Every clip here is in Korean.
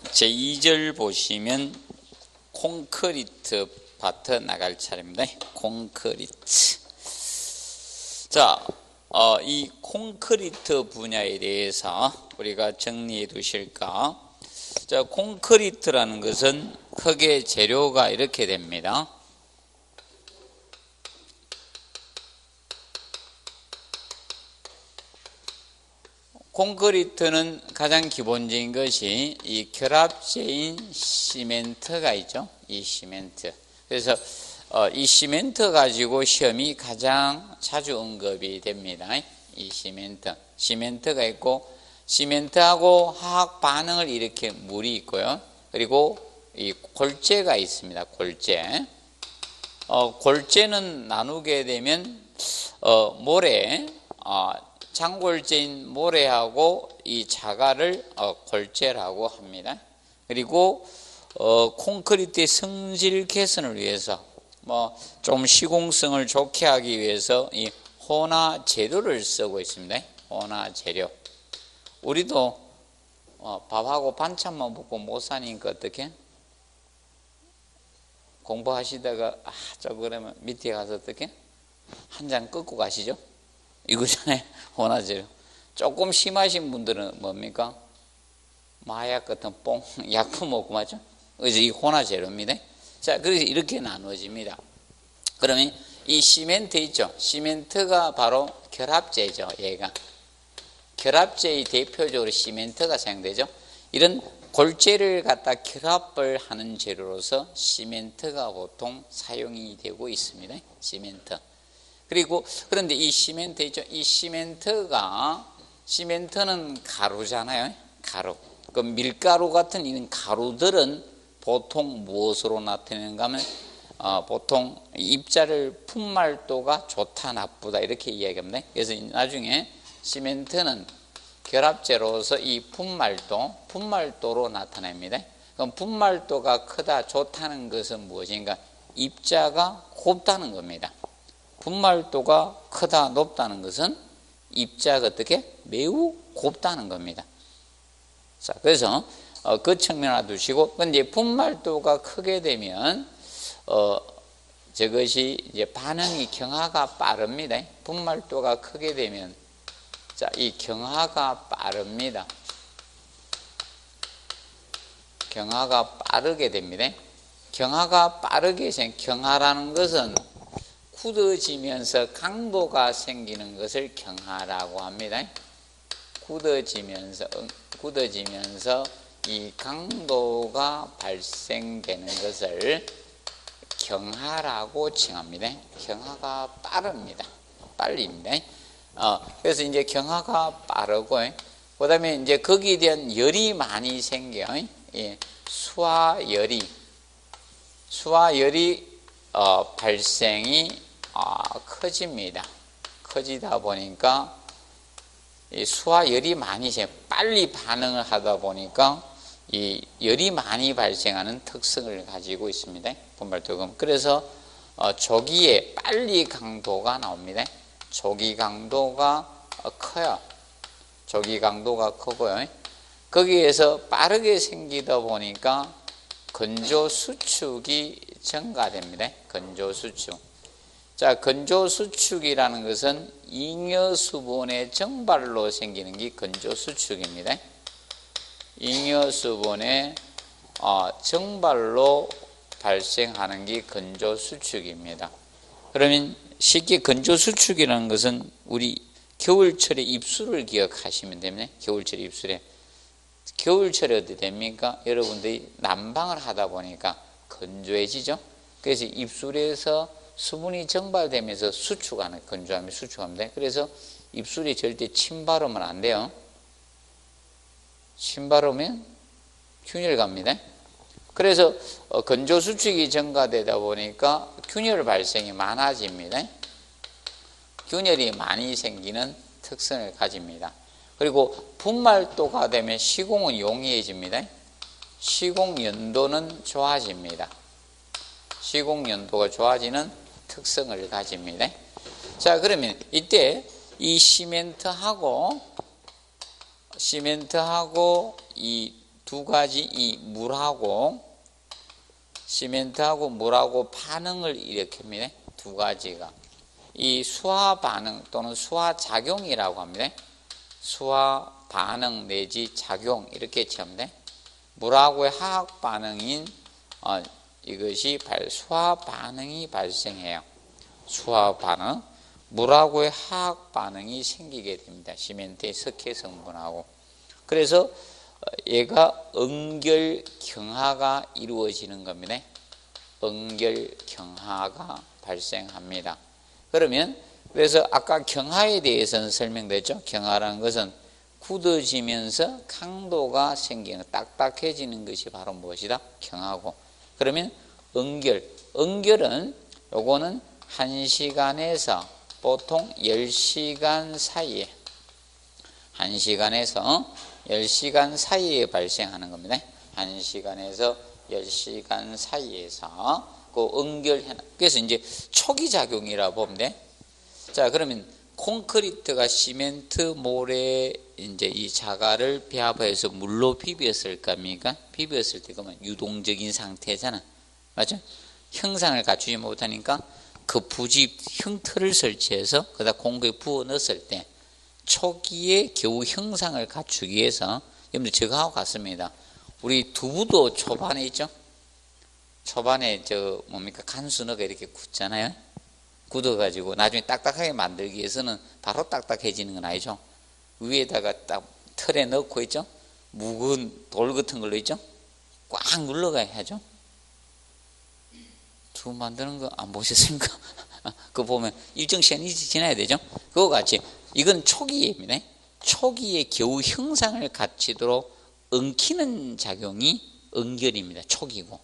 제2절 보시면 콘크리트 파트 나갈 차례입니다. 콘크리트. 자, 이 콘크리트 분야에 대해서 우리가 정리해 두실까? 자, 콘크리트라는 것은 크게 재료가 이렇게 됩니다. 콘크리트는 가장 기본적인 것이 이 결합제인 시멘트가 있죠. 이 시멘트. 그래서 이 시멘트 가지고 시험이 가장 자주 언급이 됩니다. 이 시멘트. 시멘트가 있고, 시멘트하고 화학 반응을 일으킨 물이 있고요. 그리고 이 골재가 있습니다. 골재. 골재는 나누게 되면 모래, 장골재인 모래하고 이 자갈을 골재라고 합니다. 그리고 콘크리트의 성질 개선을 위해서 좀 시공성을 좋게 하기 위해서 이 혼화 재료를 쓰고 있습니다. 혼화 재료. 우리도 밥하고 반찬만 먹고 못 사니까 어떻게? 공부하시다가 그러면 밑에 가서 어떻게? 한 잔 끄고 가시죠? 이거잖아요. 혼화 재료. 조금 심하신 분들은 뭡니까? 마약 같은 약품 먹고 맞죠? 그래서 이 혼화 재료입니다. 자, 그래서 이렇게 나누어집니다. 그러면 이 시멘트 있죠? 시멘트가 바로 결합제죠. 얘가. 결합제의 대표적으로 시멘트가 사용되죠. 이런 골재를 갖다 결합을 하는 재료로서 시멘트가 보통 사용이 되고 있습니다. 시멘트. 그리고 그런데 이 시멘트 있죠? 이 시멘트는 가루잖아요. 가루. 그 밀가루 같은 이런 가루들은 보통 무엇으로 나타내는가 하면 보통 입자를 분말도가 좋다 나쁘다 이렇게 이야기합니다. 그래서 나중에 시멘트는 결합제로서 이 분말도로 나타납니다. 그럼 분말도가 크다 좋다는 것은 무엇인가? 입자가 곱다는 겁니다. 분말도가 크다 높다는 것은 입자가 어떻게? 매우 곱다는 겁니다. 자, 그래서 그 측면을 두시고, 근데 분말도가 크게 되면 저것이 이제 반응이 경화가 빠릅니다. 분말도가 크게 되면 자, 이 경화가 빠릅니다. 경화가 빠르게 됩니다. 경화가 빠르게 경화라는 것은 굳어지면서 강도가 생기는 것을 경화라고 합니다. 굳어지면서 이 강도가 발생되는 것을 경화라고 칭합니다. 경화가 빠릅니다. 빨립니다. 그래서 이제 경화가 빠르고, 그 다음에 이제 거기에 대한 열이 많이 생겨요. 수화열이 발생이 커집니다. 커지다 보니까 이 수화열이 많이 빨리 반응을 하다 보니까 이 열이 많이 발생하는 특성을 가지고 있습니다. 분발도금. 그래서 조기에 빨리 강도가 나옵니다. 조기 강도가 커요. 조기 강도가 크고요. 거기에서 빠르게 생기다 보니까 건조 수축이 증가됩니다. 건조 수축. 자, 건조 수축이라는 것은 잉여수분의 증발로 생기는 게 건조 수축입니다. 잉여수분의 증발로 발생하는 게 건조 수축입니다. 그러면 쉽게 건조 수축이라는 것은 우리 겨울철에 입술을 기억하시면 됩니다. 겨울철에 입술에. 겨울철에 어떻게 됩니까? 여러분들이 난방을 하다 보니까 건조해지죠. 그래서 입술에서 수분이 증발되면서 수축하는, 건조하면 수축합니다. 그래서 입술이 절대 침 바르면 안 돼요. 침 바르면 균열 갑니다. 그래서 건조 수축이 증가되다 보니까 균열 발생이 많아집니다. 균열이 많이 생기는 특성을 가집니다. 그리고 분말도가 되면 시공은 용이해집니다. 시공 연도는 좋아집니다. 시공 연도가 좋아지는 특성을 가집니다. 자, 그러면 이때 이 시멘트하고 이 두 가지 이 물하고 시멘트하고 물하고 반응을 일으킵니다. 두 가지가 이 수화 반응 또는 수화 작용이라고 합니다. 수화 반응 내지 작용 이렇게 치면 돼. 물하고의 화학 반응인 이것이 수화 반응이 발생해요. 수화 반응, 물하고의 화학 반응이 생기게 됩니다. 시멘트의 석회 성분하고. 그래서 얘가 응결경화가 이루어지는 겁니다. 응결경화가 발생합니다. 그러면 그래서 아까 경화에 대해서는 설명됐죠. 경화라는 것은 굳어지면서 강도가 생기는, 딱딱해지는 것이 바로 무엇이다? 경화고. 그러면 응결은 요거는 1시간에서 보통 10시간 사이에 1시간에서 10시간 사이에 발생하는 겁니다. 1시간에서 10시간 사이에서 그 응결해. 그래서 이제 초기 작용이라 보면 돼. 자, 그러면 콘크리트가 시멘트 모래 이제 이 자갈을 배합해서 물로 비볐을 겁니까? 비볐을 때 그러면 유동적인 상태잖아. 맞죠? 형상을 갖추지 못하니까 그 부집 형틀을 설치해서 그다 공구에 부어 넣었을 때 초기에 겨우 형상을 갖추기 위해서, 여러분들 저거하고 같습니다. 우리 두부도 초반에 있죠? 초반에 간수 넣어가 이렇게 굳잖아요? 굳어가지고 나중에 딱딱하게 만들기 위해서는 바로 딱딱해지는 건 아니죠? 위에다가 딱 틀에 넣고 있죠? 묵은 돌 같은 걸로 있죠? 꽉 눌러가야 하죠? 두부 만드는 거 안 보셨습니까? 그거 보면 일정 시간이 지나야 되죠? 그거 같이 이건 초기입니다. 초기에 겨우 형상을 갖추도록 엉키는 작용이 응결입니다. 초기고.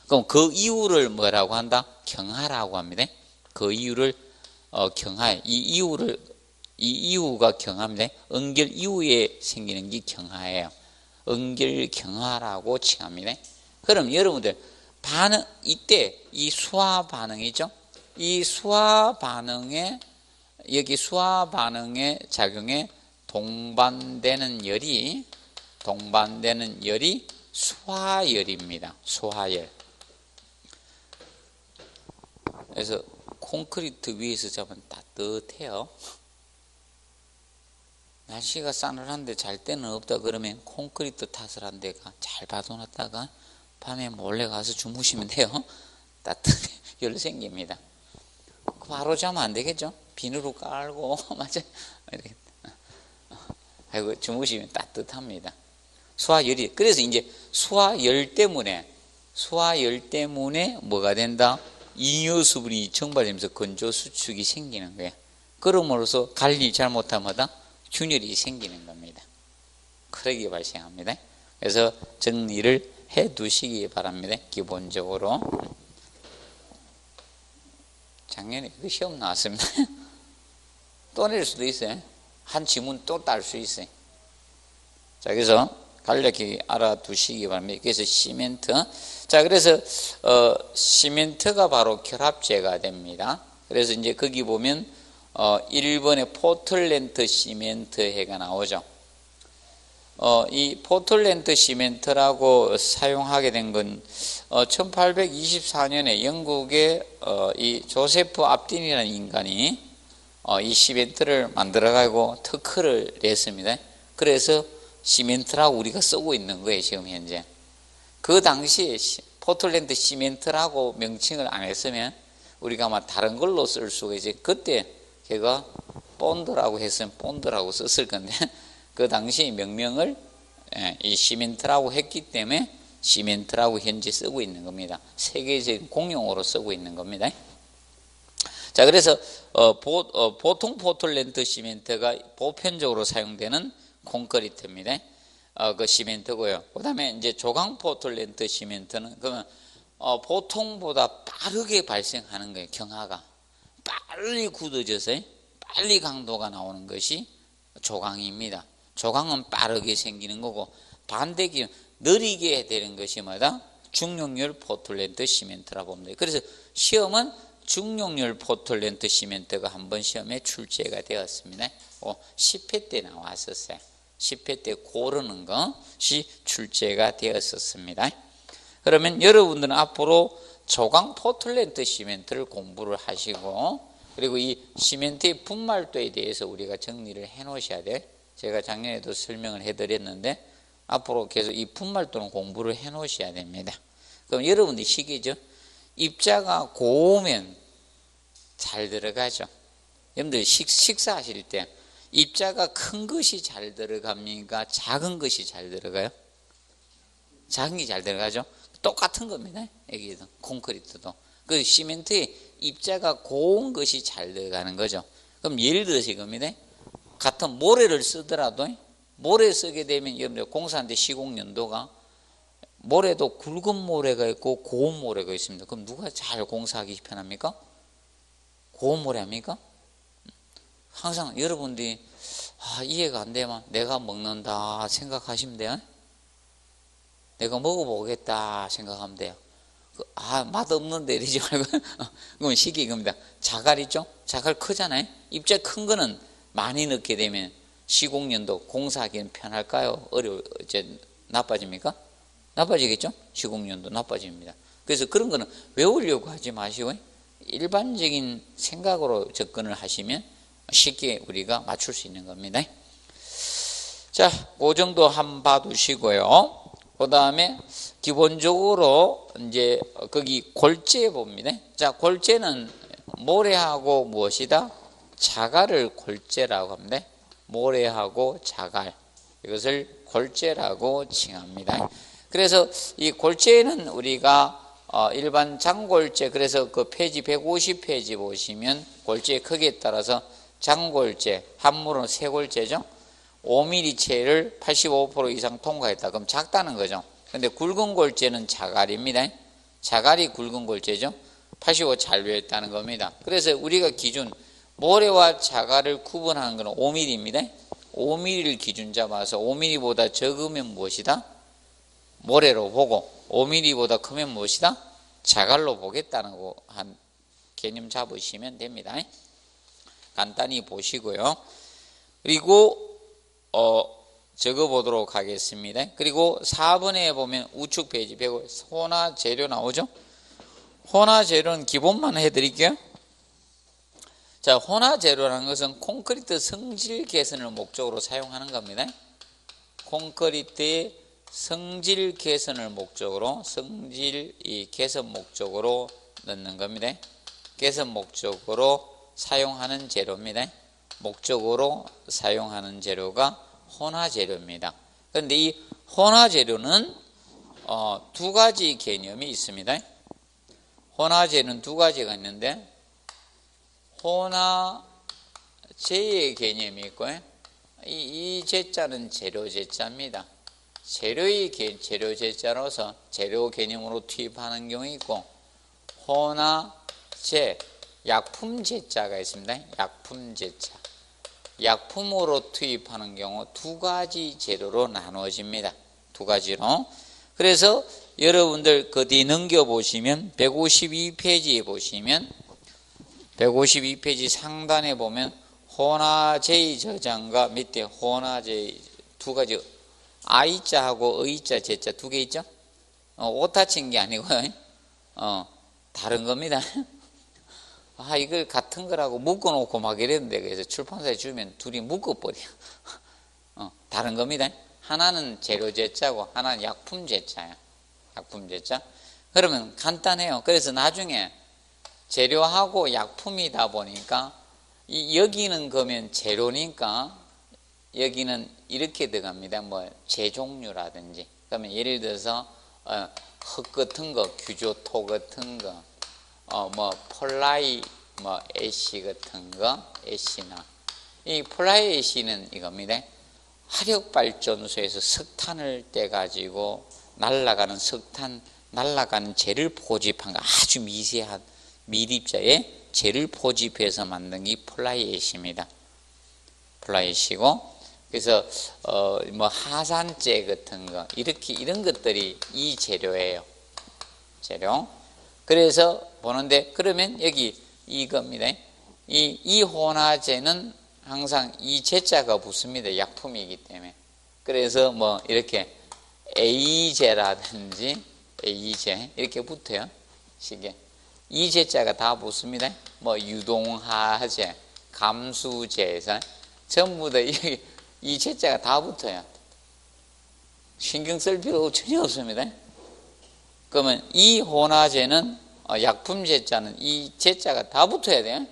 그럼 그 이유를 뭐라고 한다? 경화라고 합니다. 그 이유를 경화. 이 이유가 경화입니다. 응결 이후에 생기는 게 경화예요. 응결 경화라고 칭합니다. 그럼 여러분들 반응, 이때 이 수화 반응이죠. 이 수화 반응에 여기 수화 반응의 작용에 동반되는 열이 수화열입니다. 수화열. 그래서 콘크리트 위에서 잡으면 따뜻해요. 날씨가 싸늘한데 잘 때는 없다 그러면 콘크리트 탓을 한 데가 잘 봐둬놨다가 밤에 몰래 가서 주무시면 돼요. 따뜻해 열 생깁니다. 바로 자면 안 되겠죠? 비누로 깔고 맞아. 이렇게 아이고 주무시면 따뜻합니다. 수화열이. 그래서 이제 수화열 때문에 뭐가 된다? 이뇨수분이 증발되면서 건조 수축이 생기는 거예요. 그럼으로써 관리 잘못하면 균열이 생기는 겁니다. 크랙이 발생합니다. 그래서 정리를 해 두시기 바랍니다. 기본적으로. 작년에 그 시험 나왔습니다. 또 낼 수도 있어요. 한 지문 또 딸 수 있어요. 자, 그래서 간략히 알아두시기 바랍니다. 그래서 시멘트. 자, 그래서 시멘트가 바로 결합제가 됩니다. 그래서 이제 거기 보면 1번에 포틀랜드 시멘트 해가 나오죠. 이 포틀랜드 시멘트라고 사용하게 된 건 1824년에 영국의 이 조세프 압딘이라는 인간이 이 시멘트를 만들어가지고 특허를 냈습니다. 그래서 시멘트라고 우리가 쓰고 있는 거예요, 지금 현재. 그 당시에 포틀랜드 시멘트라고 명칭을 안 했으면 우리가 아마 다른 걸로 쓸 수가 있지. 그때 걔가 본드라고 했으면 본드라고 썼을 건데 그 당시 명명을 이 시멘트라고 했기 때문에 시멘트라고 현재 쓰고 있는 겁니다. 세계적인 공용어로 쓰고 있는 겁니다. 자, 그래서 보통 포틀랜드 시멘트가 보편적으로 사용되는 콘크리트입니다. 그 시멘트고요. 그다음에 이제 조강 포틀랜드 시멘트는 그러면 보통보다 빠르게 발생하는 거예요. 경화가 빨리 굳어져서 빨리 강도가 나오는 것이 조강입니다. 조강은 빠르게 생기는 거고 반대기 느리게 되는 것이 뭐다? 중용열 포틀랜드 시멘트라 봅니다. 그래서 시험은 중용열 포틀랜드 시멘트가 한번 시험에 출제가 되었습니다. 10회 때 나왔었어요. 10회 때 고르는 것이 출제가 되었었습니다. 그러면 여러분들은 앞으로 조강 포틀랜드 시멘트를 공부를 하시고, 그리고 이 시멘트의 분말도에 대해서 우리가 정리를 해 놓으셔야 돼. 제가 작년에도 설명을 해드렸는데 앞으로 계속 이 분말도는 공부를 해 놓으셔야 됩니다. 그럼 여러분들이 시기죠. 입자가 고우면 잘 들어가죠. 여러분들 식사하실 때 입자가 큰 것이 잘 들어갑니까? 작은 것이 잘 들어가요? 작은 게 잘 들어가죠. 똑같은 겁니다. 여기도 콘크리트도. 그 시멘트에 입자가 고운 것이 잘 들어가는 거죠. 그럼 예를 들어서 이겁니다. 같은 모래를 쓰더라도 모래 쓰게 되면 여러분들 공사하는데 시공연도가 모래도 굵은 모래가 있고 고운 모래가 있습니다. 그럼 누가 잘 공사하기 편합니까? 고운 모래 합니까? 항상 여러분들이 이해가 안 되면 내가 먹는다 생각하시면 돼요. 내가 먹어보겠다 생각하면 돼요. 맛없는데 이러지 말고 그건 시기 이겁니다. 자갈 있죠? 자갈 크잖아요. 입자 큰 거는 많이 넣게 되면 시공연도 공사하기는 편할까요? 이제 나빠집니까? 나빠지겠죠? 시공연도 나빠집니다. 그래서 그런 거는 외우려고 하지 마시고 일반적인 생각으로 접근을 하시면 쉽게 우리가 맞출 수 있는 겁니다. 자, 그 정도 한번 봐두시고요. 그 다음에 기본적으로 이제 거기 골재 봅니다. 자, 골재는 모래하고 무엇이다? 자갈을 골재라고 합니다. 모래하고 자갈, 이것을 골재라고 칭합니다. 그래서 이 골재는 우리가 일반 장골재, 그래서 그 페이지 150페이지 보시면 골재의 크기에 따라서 장골재, 한물은 쇠골재죠. 5mm체를 85% 이상 통과했다. 그럼 작다는 거죠. 근데 굵은 골재는 자갈입니다. 자갈이 굵은 골재죠. 85 잔류했다는 겁니다. 그래서 우리가 기준 모래와 자갈을 구분하는 것은 5mm입니다. 5mm를 기준 잡아서 5mm보다 적으면 무엇이다? 모래로 보고 5mm보다 크면 무엇이다? 자갈로 보겠다는 한 개념 잡으시면 됩니다. 간단히 보시고요. 그리고 적어보도록 하겠습니다. 그리고 4번에 보면 우측 페이지 105 혼화 재료 나오죠? 혼화 재료는 기본만 해드릴게요. 자, 혼화 재료라는 것은 콘크리트 성질 개선을 목적으로 사용하는 겁니다. 콘크리트의 성질 개선을 목적으로, 성질 개선 목적으로 넣는 겁니다. 개선 목적으로 사용하는 재료입니다. 목적으로 사용하는 재료가 혼화 재료입니다. 그런데 이 혼화 재료는 두 가지 개념이 있습니다. 혼화 재료는 두 가지가 있는데 혼화재의 개념이 있고요. 이 재자는 재료 재자입니다. 재료의 재료 재자로서 재료 개념으로 투입하는 경우 있고, 혼화재, 약품 재자가 있습니다. 약품 재자. 약품으로 투입하는 경우 두 가지 재료로 나누어집니다. 두 가지로. 그래서 여러분들 그 뒤 넘겨보시면 152페이지에 보시면 152페이지 상단에 보면 혼화재의 저장과 밑에 혼화재의 두 가지 I자하고 E자, Z자 두 개 있죠? 오타 친 게 아니고요. 다른 겁니다. 이걸 같은 거라고 묶어놓고 막 이랬는데, 그래서 출판사에 주면 둘이 묶어버려. 다른 겁니다. 하나는 재료 제자고 하나는 약품 제자야. 약품 제자. 그러면 간단해요. 그래서 나중에 재료하고 약품이다 보니까 여기는 그러면 재료니까 여기는 이렇게 들어갑니다. 뭐 재종류라든지. 그러면 예를 들어서 흙 같은 거, 규조토 같은 거, 뭐 플라이, 뭐 애쉬 같은 거, 애쉬나 이 플라이 애쉬는 이겁니다. 화력발전소에서 석탄을 떼 가지고 날아가는 석탄, 날아가는 재를 포집한 거, 아주 미세한 밀입자에 재를 포집해서 만든 게 플라이 애쉬입니다. 플라이 애쉬고, 그래서 뭐 하산재 같은 거, 이렇게 이런 것들이 이 재료예요. 재료. 그래서 보는데, 그러면 여기 이겁니다. 이 혼화재는 항상 이 제자가 붙습니다. 약품이기 때문에. 그래서 뭐 이렇게 A제라든지 A제 이렇게 붙어요. 시계. 이 제자가 다 붙습니다. 뭐 유동하제, 감수제사 전부 다 이 제자가 다 붙어요. 신경 쓸 필요 전혀 없습니다. 그러면 이 혼화제는 약품 제자는 이 제자가 다 붙어야 돼요.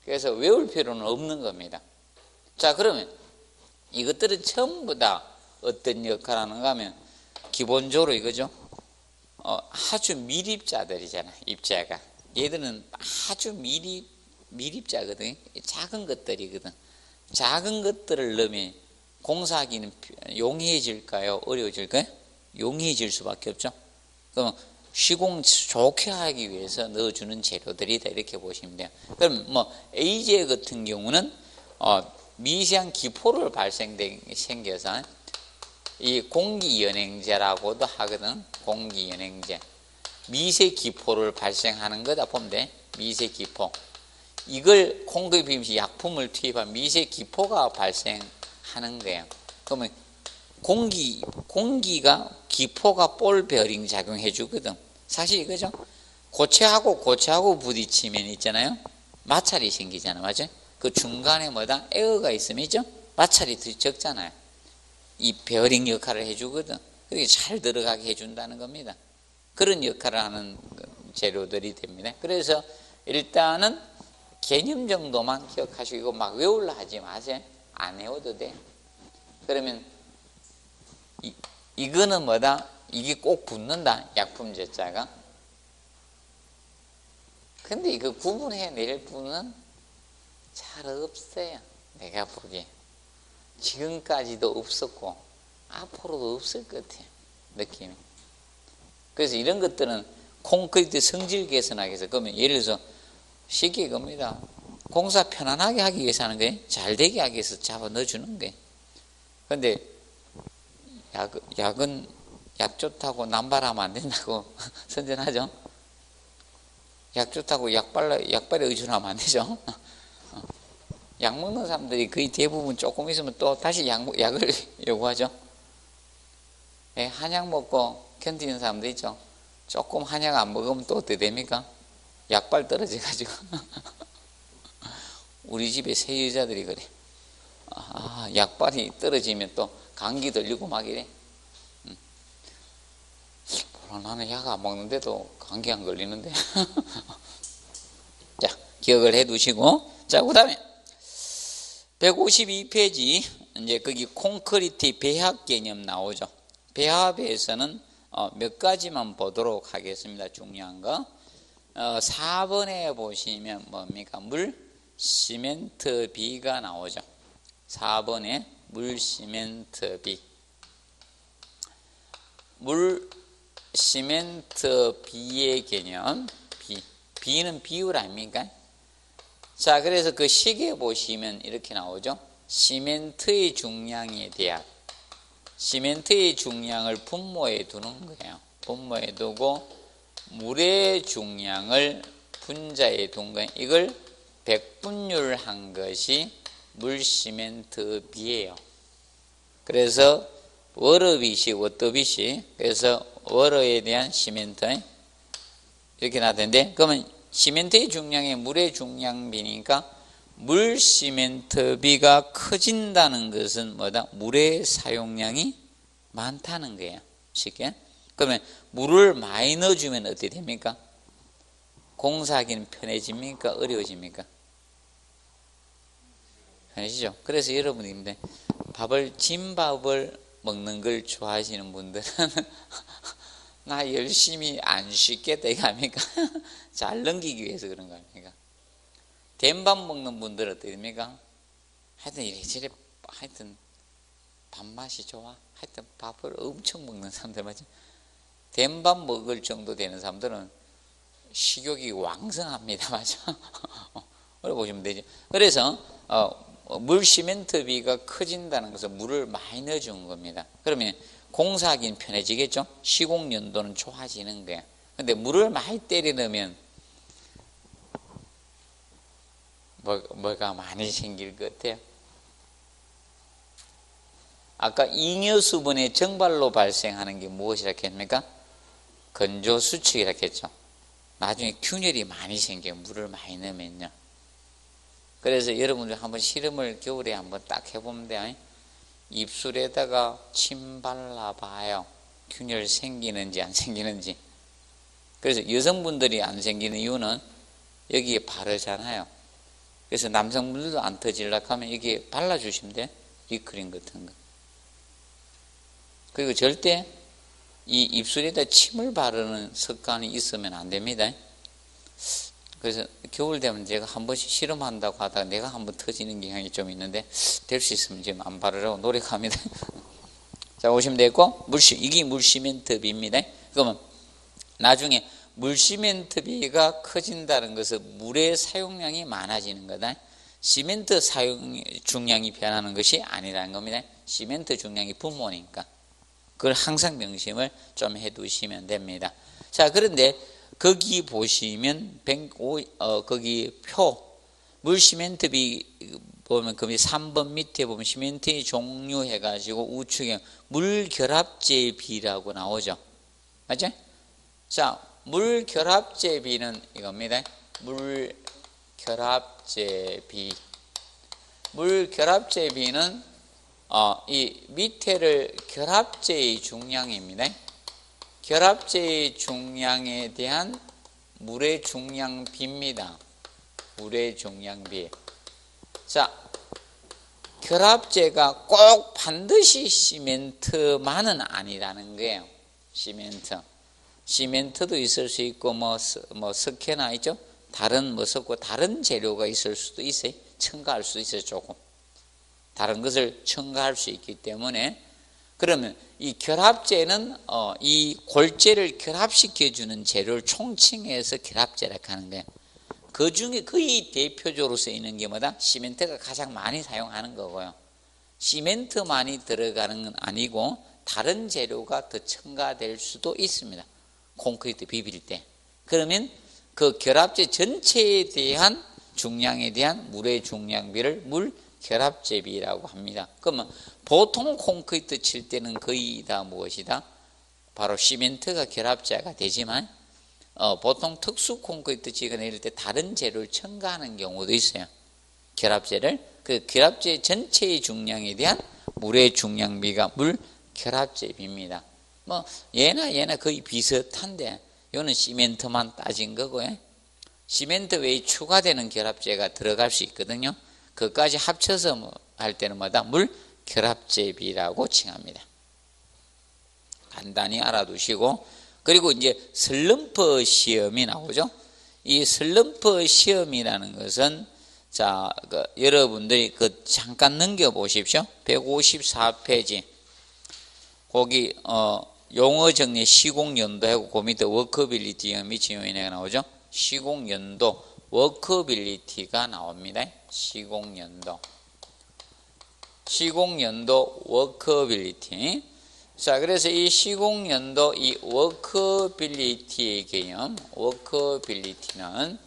그래서 외울 필요는 없는 겁니다. 자, 그러면 이것들은 전부 다 어떤 역할을 하는가 하면 기본적으로 이거죠. 아주 미립자들이잖아. 입자가 얘들은 아주 미립자거든. 작은 것들이거든. 작은 것들을 넣으면 공사하기는 용이해질까요? 어려워질까요? 용이해질 수밖에 없죠. 그럼 시공 좋게 하기 위해서 넣어주는 재료들이다 이렇게 보시면 돼요. 그럼 뭐 A제 같은 경우는 미세한 기포를 생겨서 이 공기연행제라고도 하거든. 공기연행제. 미세 기포를 발생하는 거다 보면 돼. 미세 기포. 이걸 공급이면서 약품을 투입한 미세 기포가 발생하는 거예요. 그러면 공기가 기포가 볼 베어링 작용해 주거든. 사실 이거죠. 고체하고 부딪히면 있잖아요. 마찰이 생기잖아. 맞죠? 그 중간에 뭐다? 에어가 있으면 있죠? 마찰이 더 적잖아요. 이 베어링 역할을 해주거든. 그렇게 잘 들어가게 해준다는 겁니다. 그런 역할을 하는 재료들이 됩니다. 그래서 일단은 개념 정도만 기억하시고 막 외우려 하지 마세요. 안 외워도 돼. 그러면 이거는 뭐다? 이게 꼭 붙는다. 약품 제자가. 근데 이거 구분해낼 분은 잘 없어요. 내가 보기에. 지금까지도 없었고 앞으로도 없을 것 같아요. 느낌이. 그래서 이런 것들은 콘크리트 성질 개선하기 위해서 그러면 예를 들어서 쉽게 겁니다. 공사 편안하게 하기 위해서 하는 거예요. 잘 되게 하기 위해서 잡아 넣어주는 거예요. 그런데 약은 약 좋다고 남발하면 안 된다고 선전하죠. 약 좋다고 약발에 의존하면 안 되죠. 약 먹는 사람들이 거의 대부분 조금 있으면 또 다시 약을 요구하죠. 예, 한약 먹고 견디는 사람도 있죠. 조금 한약 안 먹으면 또 어떻게 됩니까? 약발 떨어져가지고. 우리 집에 세 여자들이 그래. 약발이 떨어지면 또 감기 들리고 막 이래. 나는 약 안 먹는데도 감기 안 걸리는데. 자, 기억을 해 두시고. 자, 그 다음에 152페이지 이제 거기 콘크리트 배합 개념 나오죠. 배합에서는 몇 가지만 보도록 하겠습니다. 중요한 거. 4번에 보시면 뭡니까? 물, 시멘트, 비가 나오죠. 4번에 물, 시멘트, 비. 물, 시멘트, 비의 개념. 비는 비율 아닙니까? 자, 그래서 그 시계 보시면 이렇게 나오죠. 시멘트의 중량에 대한 시멘트의 중량을 분모에 두는 거예요. 분모에 두고 물의 중량을 분자에 둔 거예요. 이걸 백분율한 것이 물 시멘트 비예요. 그래서 워터빗이 그래서 워터에 대한 시멘트 이렇게 나왔는데 그러면 시멘트의 중량이 물의 중량비니까 물 시멘트 비가 커진다는 것은 뭐다? 물의 사용량이 많다는 거예요. 쉽게. 그러면 물을 많이 넣어주면 어떻게 됩니까? 공사하기는 편해집니까? 어려워집니까? 편해지죠. 그래서 여러분이 진밥을 먹는 걸 좋아하시는 분들은 나 열심히 안 쉬겠다 이거 아닙니까? 잘 넘기기 위해서 그런 거 아닙니까? 된밥 먹는 분들은 어떻게 됩니까? 하여튼 이래저래 하여튼 밥맛이 좋아. 하여튼 밥을 엄청 먹는 사람들 맞죠? 된밥 먹을 정도 되는 사람들은 식욕이 왕성합니다. 맞죠? 그래 보시면 되죠. 그래서 물 시멘트비가 커진다는 것은 물을 많이 넣어주는 겁니다. 그러면 공사하기는 편해지겠죠? 시공 연도는 좋아지는 거야. 근데 물을 많이 때려 넣으면 뭐가 많이 생길 것 같아요? 아까 잉여수분의 정발로 발생하는 게 무엇이라 했습니까? 건조수축이라 했죠. 나중에 균열이 많이 생겨요. 물을 많이 넣으면요. 그래서 여러분들 한번 실험을 겨울에 한번 딱 해보면 돼요. 입술에다가 침 발라봐요. 균열 생기는지 안 생기는지. 그래서 여성분들이 안 생기는 이유는 여기에 바르잖아요. 그래서 남성분들도 안 터지려고 하면 여기에 발라주시면 돼요. 리크린 같은 거. 그리고 절대 이 입술에다 침을 바르는 습관이 있으면 안 됩니다. 그래서 겨울 되면 제가 한 번씩 실험한다고 하다가 내가 한번 터지는 경향이 좀 있는데 될 수 있으면 지금 안 바르려고 노력합니다. 자, 보시면 되고, 이게 물시멘트비입니다. 그러면 나중에 물시멘트비가 커진다는 것은 물의 사용량이 많아지는 거다. 시멘트 사용 중량이 변하는 것이 아니라는 겁니다. 시멘트 중량이 분모니까. 그걸 항상 명심을 좀 해두시면 됩니다. 자, 그런데 거기 보시면 거기 물시멘트비 보면 그 3번 밑에 보면 시멘트의 종류 해가지고 우측에 물결합제비라고 나오죠. 맞죠? 자, 물결합제비는 이겁니다. 물결합제비는 이 밑에를 결합제의 중량입니다. 결합제의 중량에 대한 물의 중량비입니다. 물의 중량비. 자, 결합제가 꼭 반드시 시멘트만은 아니라는 거예요. 시멘트도 있을 수 있고 뭐 석회나 있죠. 다른 다른 재료가 있을 수도 있어요. 첨가할 수 있어요. 조금 다른 것을 첨가할 수 있기 때문에. 그러면 이 결합제는 이 골재를 결합시켜 주는 재료를 총칭해서 결합제라고 하는 거예요. 그 중에 거의 대표적으로 쓰이는 게 뭐다? 시멘트가 가장 많이 사용하는 거고요. 시멘트만이 들어가는 건 아니고 다른 재료가 더 첨가될 수도 있습니다. 콘크리트 비빌 때. 그러면 그 결합제 전체에 대한 중량에 대한 물의 중량비를 물결합제비라고 합니다. 그러면 보통 콘크리트 칠 때는 거의 다 무엇이다? 바로 시멘트가 결합제가 되지만 보통 특수 콘크리트 지거나 이럴 때 다른 재료를 첨가하는 경우도 있어요. 결합제를. 그 결합제 전체의 중량에 대한 물의 중량비가 물결합제비입니다. 뭐 얘나 거의 비슷한데 이거는 시멘트만 따진 거고요. 시멘트 외에 추가되는 결합제가 들어갈 수 있거든요. 그것까지 합쳐서 할 때는 뭐다? 물결합제비라고 칭합니다. 간단히 알아두시고, 그리고 이제 슬럼프 시험이 나오죠. 이 슬럼프 시험이라는 것은 자, 여러분들이 잠깐 넘겨 보십시오. 154페이지. 거기 용어 정리 시공연도하고 그 밑에 워커빌리티 미치요인에 나오죠. 시공연도 워커빌리티가 나옵니다. 시공연도 워커빌리티. 자, 그래서 이 시공연도 이 워커빌리티의 개념, 워커빌리티는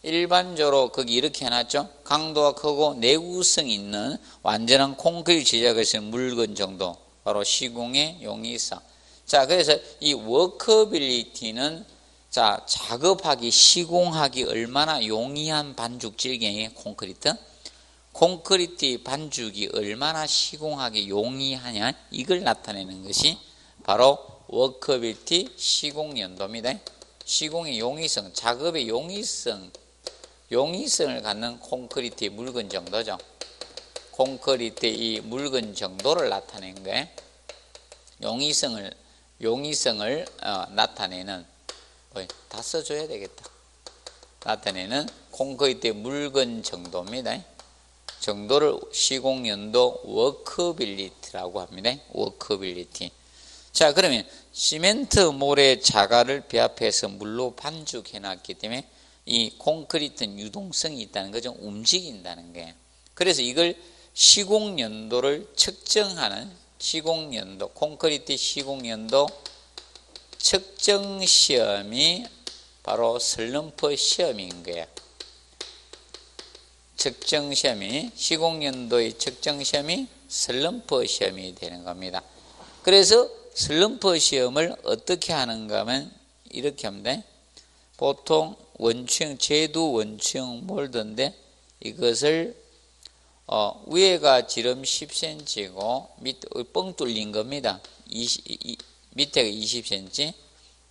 일반적으로 거기 이렇게 해놨죠. 강도가 크고 내구성 있는 완전한 콘크리트 제작을 쓰는 물건 정도, 바로 시공의 용이성. 자, 그래서 이 워커빌리티는 자, 작업하기, 시공하기 얼마나 용이한 반죽 질경의 콘크리트 반죽이 얼마나 시공하기 용이하냐, 이걸 나타내는 것이 바로 워커빌리티 시공연도입니다. 시공의 용이성, 작업의 용이성을 갖는 콘크리트의 물건 정도죠. 콘크리트의 이 물건 정도를 나타낸 거예요. 용이성을 나타내는, 다 써줘야 되겠다. 나타내는 콘크리트의 물건 정도입니다. 정도를 시공연도 워커빌리티라고 합니다. 워커빌리티. 자, 그러면 시멘트 모래 자갈을 배합해서 물로 반죽해 놨기 때문에 이 콘크리트는 유동성이 있다는 거죠. 움직인다는 거예요. 그래서 이걸 시공연도를 측정하는 콘크리트 시공연도 측정 시험이 바로 슬럼프 시험인 거예요. 시공연도의 측정 시험이 슬럼프 시험이 되는 겁니다. 그래서 슬럼프 시험을 어떻게 하는가 하면 이렇게 하면 돼. 보통 원추형, 제두 원추형 몰드인데 이것을 위에가 지름 10cm고 밑에 뻥 뚫린 겁니다. 밑에가 20cm,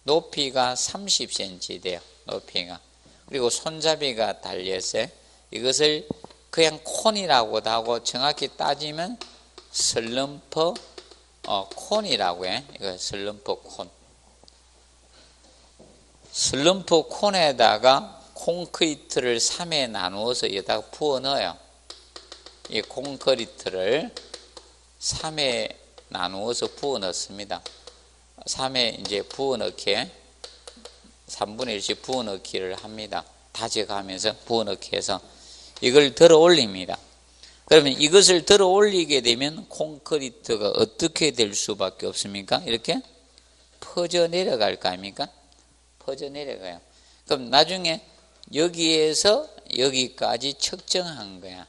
높이가 30cm 돼요. 높이가. 그리고 손잡이가 달려서 이것을 그냥 콘이라고도 하고 정확히 따지면 슬럼프 콘이라고 해. 이거 슬럼프 콘. 슬럼프 콘에다가 콘크리트를 3에 나누어서 여기다가 부어 넣어요. 이 콘크리트를 3에 나누어서 부어 넣습니다. 3에 이제 부어 넣기에 3분의 1씩 부어 넣기를 합니다. 다져가면서 부어 넣기 해서 이걸 들어 올립니다. 그러면 이것을 들어 올리게 되면 콘크리트가 어떻게 될 수밖에 없습니까? 이렇게 퍼져 내려갈 거 아닙니까? 퍼져 내려가요. 그럼 나중에 여기에서 여기까지 측정한 거야.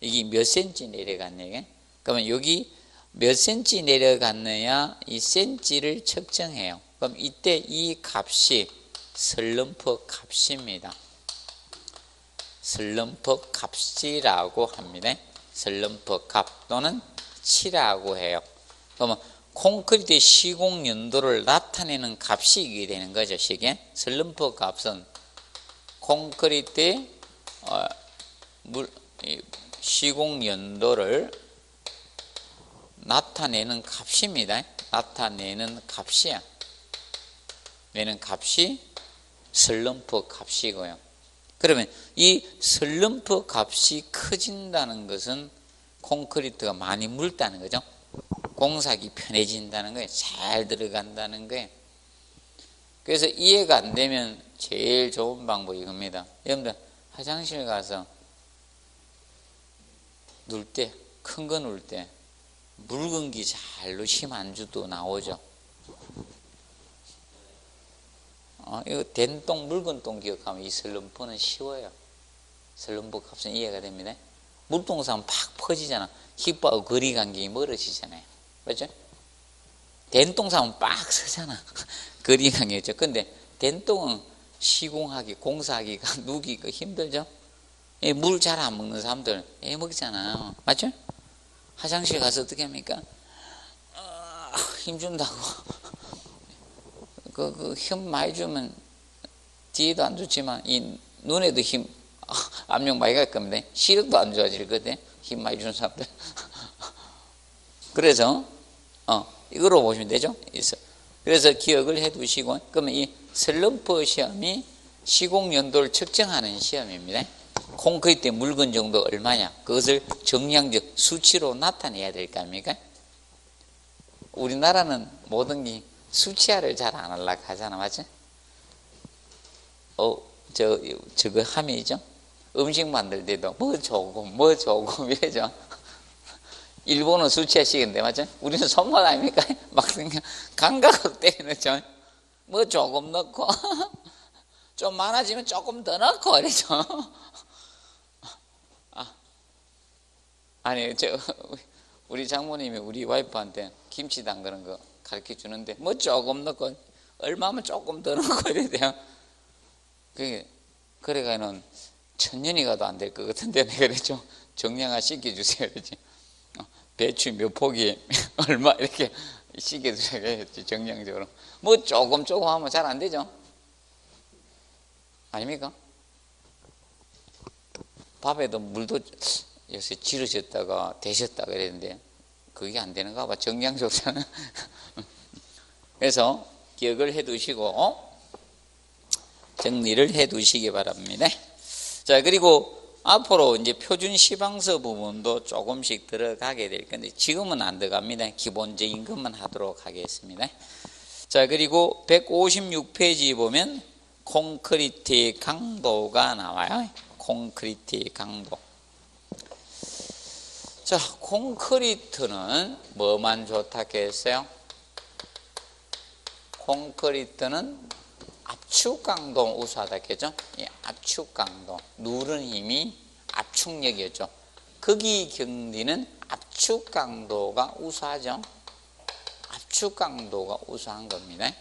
이게 몇 센치 내려갔냐? 그러면 여기 몇 센치 내려갔느냐? 이 센치를 측정해요. 그럼 이때 이 값이 슬럼프 값입니다. 슬럼프 값이라고 합니다. 슬럼프 값 또는 치라고 해요. 그러면 콘크리트의 시공 연도를 나타내는 값이 이게 되는 거죠. 시계. 슬럼프 값은 콘크리트의 시공 연도를 나타내는 값입니다. 나타내는 값이야. 내는 값이 슬럼프 값이고요. 그러면 이 슬럼프 값이 커진다는 것은 콘크리트가 많이 묽다는 거죠. 공사하기 편해진다는 거예요. 잘 들어간다는 거예요. 그래서 이해가 안 되면 제일 좋은 방법이 이겁니다. 여러분들 화장실 가서 눌 때, 큰 거 눌 때 묽은 기 잘로 힘 안 주도 나오죠. 이거 된똥, 묽은 똥 기억하면 이 슬럼프는 쉬워요. 슬럼프 값은 이해가 됩니다. 물동사는 팍 퍼지잖아. 힙하고 거리 간격이 멀어지잖아요. 맞죠? 된똥사면 빡 서잖아. 거리 간격이 있죠. 근데 된똥은 시공하기, 공사하기가, 누기가 힘들죠? 물 잘 안 먹는 사람들 먹잖아. 맞죠? 화장실 가서 어떻게 합니까? 힘 준다고. 힘 많이 주면 뒤에도 안 좋지만 이 눈에도 힘 압력 많이 갈 겁니다. 시력도 안 좋아지거든. 힘 많이 주는 사람들. 그래서 이거로 보시면 되죠. 그래서 기억을 해두시고, 그러면 이 슬럼프 시험이 시공 연도를 측정하는 시험입니다. 콘크리트의 묽은 정도 얼마냐, 그것을 정량적 수치로 나타내야 될 거 아닙니까? 우리나라는 모든 게 수치화를 잘 안 하려고 하잖아, 맞지? 저거 함이죠? 음식 만들 때도 뭐 조금 이래죠. 일본은 수치화식인데, 맞죠? 우리는 손맛 아닙니까? 막 감각으로 때리죠. 뭐 조금 넣고, 좀 많아지면 조금 더 넣고, 이러죠. 아니, 우리 장모님이 우리 와이프한테 김치 담그는 거 가르쳐 주는데, 뭐 조금 넣고, 얼마면 조금 더 넣고 이래야 돼요. 그래가는 천년이 가도 안 될 것 같은데, 내가 그랬죠. 정량화 시켜주세요. 그러지. 배추 몇 포기, 얼마, 이렇게 시켜주세요. 정량적으로. 뭐 조금 하면 잘 안 되죠. 아닙니까? 밥에도 물도 요새 지르셨다가 데셨다가 그랬는데, 그게 안 되는가 봐. 정량적으로. 그래서 기억을 해 두시고, 정리를 해 두시기 바랍니다. 자, 그리고 앞으로 이제 표준 시방서 부분도 조금씩 들어가게 될 건데, 지금은 안 들어갑니다. 기본적인 것만 하도록 하겠습니다. 자, 그리고 156페이지 보면 콘크리트의 강도가 나와요. 콘크리트의 강도. 자, 콘크리트는 뭐만 좋다 했어요? 콘크리트는 압축 강도 우수하다 했죠? 이 압축 강도, 누르는 힘이 압축력이었죠. 거기 견디는 압축 압축 강도가 우수하죠. 압축 강도가 우수한 겁니다.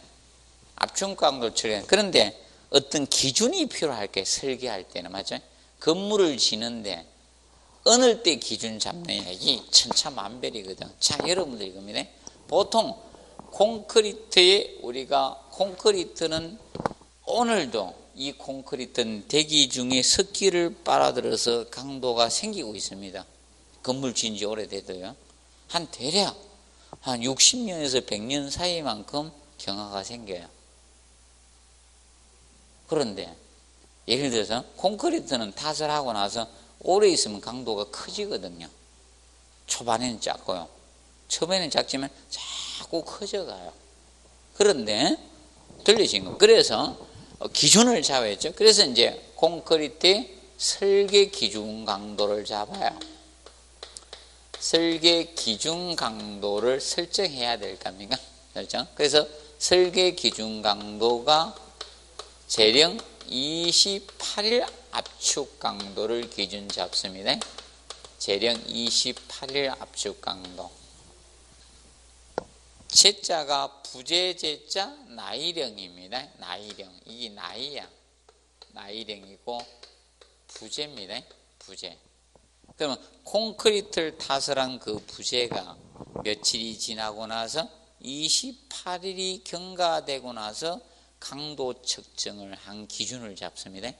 압축 강도 처리. 그런데 어떤 기준이 필요할 게 설계할 때는 맞죠? 건물을 지는데 어느 때 기준 잡느냐 이 천차만별이거든. 자, 여러분들 이겁니다. 보통 콘크리트에 우리가 콘크리트는 오늘도 이 콘크리트는 대기 중에 습기를 빨아들여서 강도가 생기고 있습니다. 건물 지은 지 오래돼도요. 한 대략 한 60년에서 100년 사이만큼 경화가 생겨요. 그런데 예를 들어서 콘크리트는 탓을 하고 나서 오래 있으면 강도가 커지거든요. 초반에는 작고요. 처음에는 작지만 자꾸 커져가요. 그런데 들리신 거. 그래서 기준을 잡아야죠. 그래서 이제 콘크리트의 설계 기준 강도를 잡아요. 설계 기준 강도를 설정해야 될 겁니까? 그렇죠? 그래서 설계 기준 강도가 재령 28일 압축 강도를 기준 잡습니다. 재령 28일 압축 강도. 제자가 부재 제자 나이령입니다. 나이령. 이게 나이야. 나이령이고 부재입니다. 부재. 그러면 콘크리트를 탓을 한 그 부재가 며칠이 지나고 나서 28일이 경과되고 나서 강도 측정을 한 기준을 잡습니다.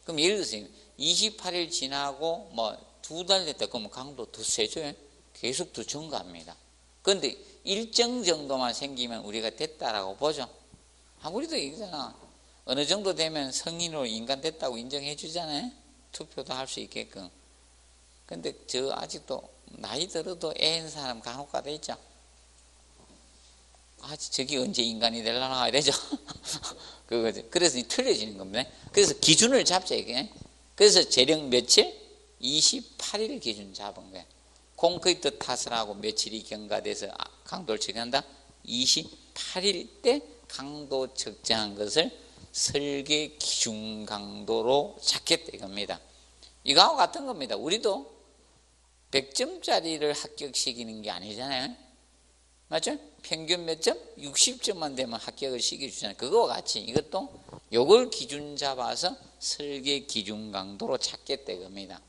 그럼 예를 들어서 28일 지나고 뭐 2달 됐다 그러면 강도 더 세져요. 계속 더 증가합니다. 그런데 일정 정도만 생기면 우리가 됐다라고 보죠. 우리도 이거잖아. 어느 정도 되면 성인으로 인간 됐다고 인정해 주잖아요. 투표도 할 수 있게끔. 근데 저 아직도 나이 들어도 애인 사람 간혹 가다 있죠. 저기 언제 인간이 되려나 이러죠. 그거죠. 그래서 틀려지는 겁니다. 그래서 기준을 잡자 이게. 그래서 재령 며칠? 28일 기준 잡은 거예요. 콘크리트 탓을 하고 며칠이 경과돼서 강도를 측정한다. 28일 때 강도 측정한 것을 설계 기준 강도로 잡겠다 이겁니다. 이거하고 같은 겁니다. 우리도 100점짜리를 합격시키는 게 아니잖아요. 맞죠? 평균 몇 점? 60점만 되면 합격을 시켜주잖아요. 그거와 같이 이것도 요걸 기준 잡아서 설계 기준 강도로 찾겠다 이겁니다.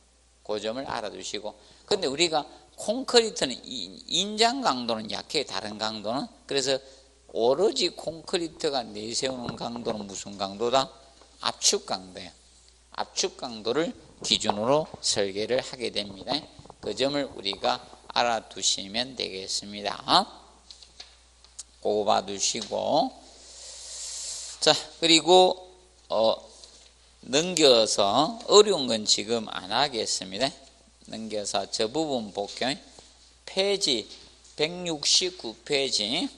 그 점을 알아두시고. 근데 우리가 콘크리트는 인장 강도는 약해요. 다른 강도는. 그래서 오로지 콘크리트가 내세우는 강도는 무슨 강도다? 압축 강도예요. 압축 강도를 기준으로 설계를 하게 됩니다. 그 점을 우리가 알아두시면 되겠습니다. 그거 봐두시고. 자, 그리고 넘겨서 어려운 건 지금 안 하겠습니다. 넘겨서 저 부분 볼게요. 페이지 169페이지.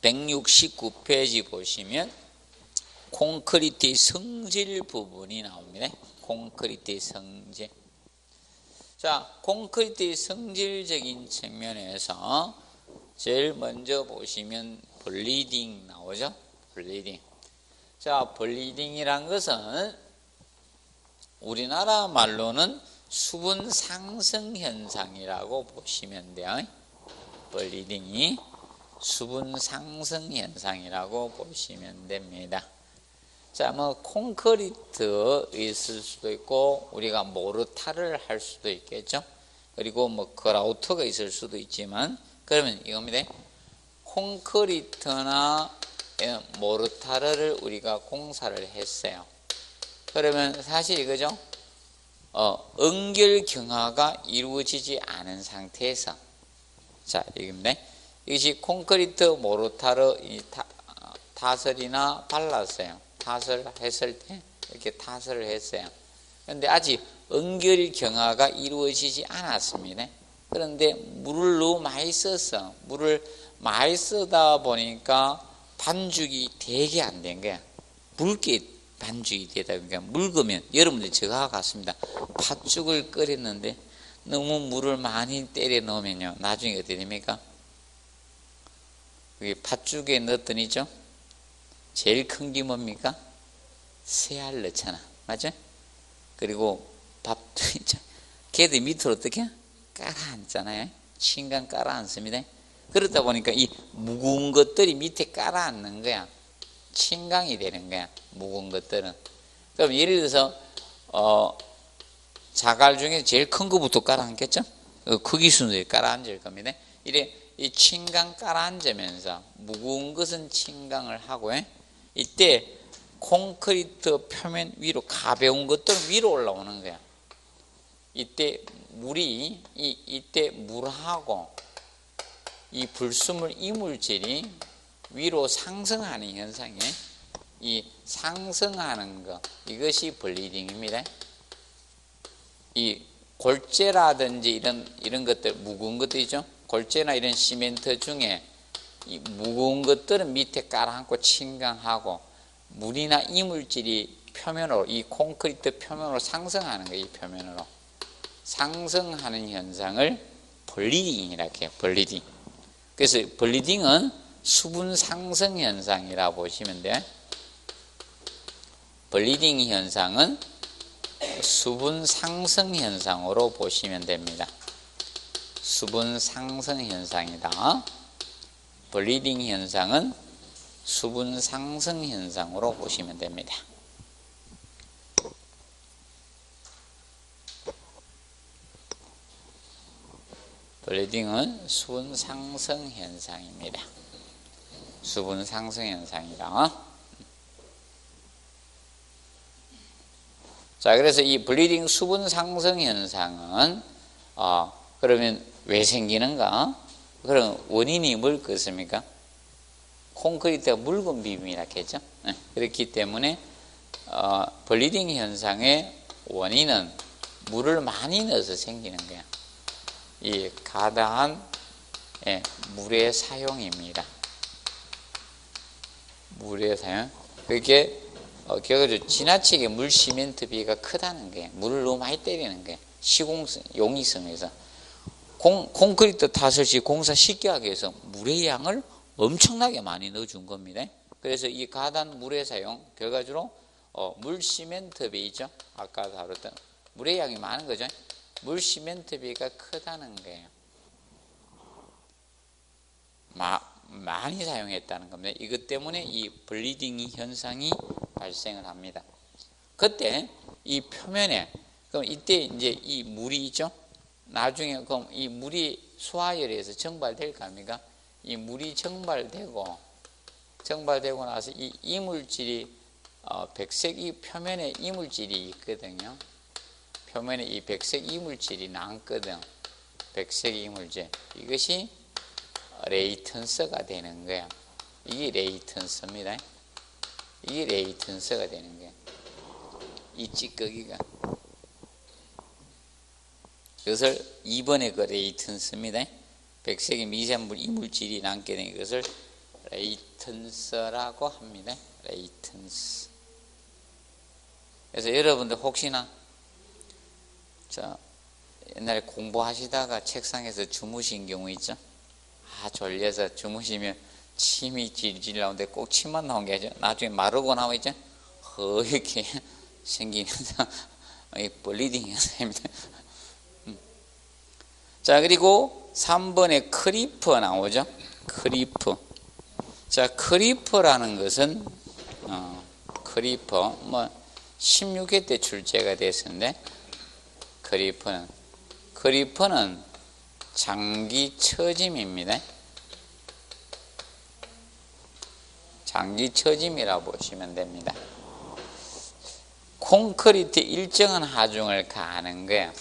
169페이지 보시면 콘크리트의 성질 부분이 나옵니다. 콘크리트의 성질. 자, 콘크리트의 성질적인 측면에서 제일 먼저 보시면 블리딩 나오죠? 블리딩. 자, 블리딩이란 것은 우리나라 말로는 수분 상승 현상이라고 보시면 돼요. 블리딩이 수분 상승 현상이라고 보시면 됩니다. 자, 뭐 콘크리트 있을 수도 있고 우리가 모르타르를 할 수도 있겠죠. 그리고 뭐 그라우트가 있을 수도 있지만 그러면 이겁니다. 콘크리트나 모르타르를 우리가 공사를 했어요. 그러면 사실 이거죠. 응결 경화가 이루어지지 않은 상태에서 자, 이겁니다. 이것이 콘크리트 모르타르 타설이나 발랐어요. 타설했을 때 이렇게 타설을 했어요. 그런데 아직 응결 경화가 이루어지지 않았습니다. 그런데 물을 너무 많이 썼어. 물을 많이 쓰다 보니까 반죽이 되게 안 된 거야. 묽게 반죽이 되다 보니까 묽으면 여러분들 저와 같습니다. 팥죽을 끓였는데 너무 물을 많이 때려 넣으면요 나중에 어떻게 됩니까? 그게 팥죽에 넣었더니죠 제일 큰 게 뭡니까? 새알 넣잖아. 맞죠? 그리고 밥도 걔들 밑으로 어떻게 깔아앉잖아요. 침강 깔아앉습니다. 그러다 보니까 이 무거운 것들이 밑에 깔아앉는 거야. 침강이 되는 거야. 무거운 것들은. 그럼 예를 들어서 자갈 중에 제일 큰 거부터 깔아앉겠죠? 크기 순서에 깔아앉을 겁니다. 이래 이 침강 깔아앉으면서 무거운 것은 침강을 하고, 이때 콘크리트 표면 위로 가벼운 것들은 위로 올라오는 거야. 이때 물이 이때 물하고 이 불순물 이물질이 위로 상승하는 현상에 이 상승하는 것, 이것이 블리딩입니다. 이 골재라든지 이런 것들, 무거운 것들이죠. 골재나 이런 시멘트 중에 이 무거운 것들은 밑에 깔아앉고 침강하고, 물이나 이물질이 표면으로, 이 콘크리트 표면으로 상승하는 거예요. 이 표면으로 상승하는 현상을 블리딩이라고 해요. 블리딩. 그래서 블리딩은 수분 상승 현상이라고 보시면 돼요. 블리딩 현상은 수분 상승 현상으로 보시면 됩니다. 수분 상승 현상이다. 블리딩 현상은 수분 상승 현상으로 보시면 됩니다. 블리딩은 수분 상승 현상입니다. 수분 상승 현상이다. 자, 그래서 이 블리딩 수분 상승 현상은 그러면 왜 생기는가? 그럼 원인이 뭘 것입니까? 콘크리트가 묽은 비빔이라 했죠. 그렇기 때문에 블리딩 현상의 원인은 물을 많이 넣어서 생기는 거야. 이 과다한 물의 사용입니다. 물의 사용. 그게 결과적으로 지나치게 물 시멘트 비가 크다는 거예요. 물을 너무 많이 때리는 거예요. 시공성, 용이성에서. 콘크리트 탓을 시 공사 쉽게 하기 위해서 물의 양을 엄청나게 많이 넣어준 겁니다. 그래서 이 과다한 물의 사용, 결과적으로 물 시멘트 비죠. 아까 다뤘던 물의 양이 많은 거죠. 물 시멘트 비가 크다는 거예요. 많이 사용했다는 겁니다. 이것 때문에 이 블리딩 현상이 발생을 합니다. 그때 이 표면에, 그럼 이때 이제 이 물이 있죠. 나중에 그럼 이 물이 소화열에서 증발될 겁니까? 이 물이 증발되고 나서 이 이물질이 백색 이 표면에 이물질이 있거든요. 표면에 이 백색 이물질이 남거든. 백색 이물질. 이것이 레이턴스가 되는 거야. 이게 레이턴스입니다. 이게 레이턴스가 되는 거야. 이 찌꺼기가. 이것을 2번의 그 레이턴스입니다. 백색의 미생물 이물질이 남게 된 것을 레이턴스라고 합니다. 레이턴스. 그래서 여러분들 혹시나 옛날에 공부하시다가 책상에서 주무신 경우 있죠? 졸려서 주무시면 침이 질질 나오는데 꼭 침만 나온 게 아니죠. 나중에 마르고 나와 있죠? 이렇게 생긴 현상, 블리딩 현상입니다. 자, 그리고 3번에 크리프 나오죠? 크리프. 자, 크리프라는 것은, 크리프, 16회 때 출제가 됐었는데, 크리프는 장기 처짐입니다. 장기 처짐이라고 보시면 됩니다. 콘크리트 일정한 하중을 가하는 거예요.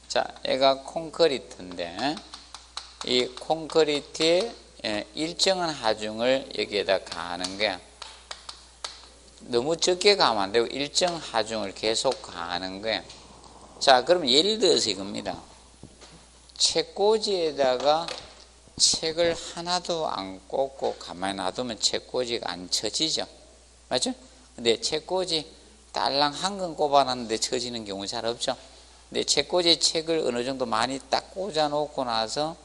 자, 얘가 콘크리트인데 이 콘크리트의 일정한 하중을 여기에다 가하는 거야. 너무 적게 가면 안 되고 일정 하중을 계속 가하는 거야. 자, 그럼 예를 들어서 이겁니다. 책꽂이에다가 책을 하나도 안 꽂고 가만히 놔두면 책꽂이가 안 쳐지죠. 맞죠? 근데 책꽂이 딸랑 한 건 꼽아놨는데 쳐지는 경우 잘 없죠. 근데 책꽂이에 책을 어느 정도 많이 딱 꽂아 놓고 나서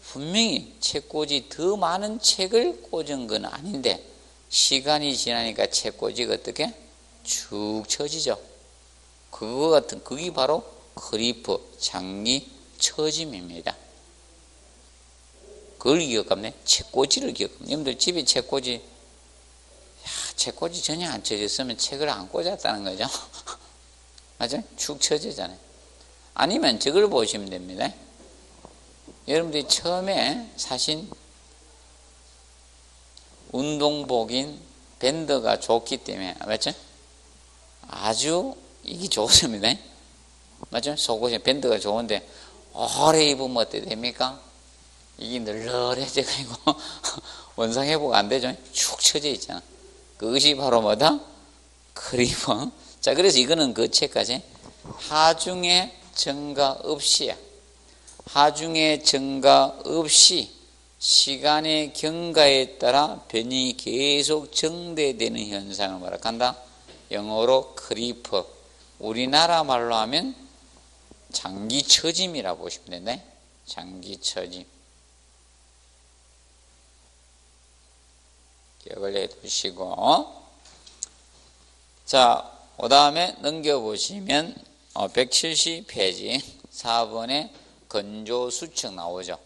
분명히 책꽂이 더 많은 책을 꽂은 건 아닌데 시간이 지나니까 책꽂이가 어떻게 쭉 쳐지죠. 그거 같은 그게 바로 크리프 장기 처짐입니다. 그걸 기억하면 책꽂이를 기억하면 여러분들 집에 책꽂이 책꽂이 전혀 안 쳐졌으면 책을 안 꽂았다는 거죠. 맞아요? 축 처지잖아요. 아니면 저걸 보시면 됩니다. 여러분들이 처음에 사신 운동복인 밴드가 좋기 때문에 맞죠? 아주 이게 좋습니다. 맞죠? 속옷에 밴드가 좋은데 오래 입으면 어떻게 됩니까? 이게 널널해져가지고 원상 회복 안 되죠? 축 처져 있잖아. 그것이 바로 뭐다? 크리퍼. 자, 그래서 이거는 그 책까지 하중에 증가 없이야. 하중에 증가 없이 시간의 경과에 따라 변이 계속 정대되는 현상을 뭐라 한다? 영어로 크리퍼. 우리나라 말로 하면 장기 처짐이라고 보시면 된다. 장기 처짐. 기억을 해두시고. 자, 그 다음에 넘겨보시면 170페이지 4번에 건조수축 나오죠.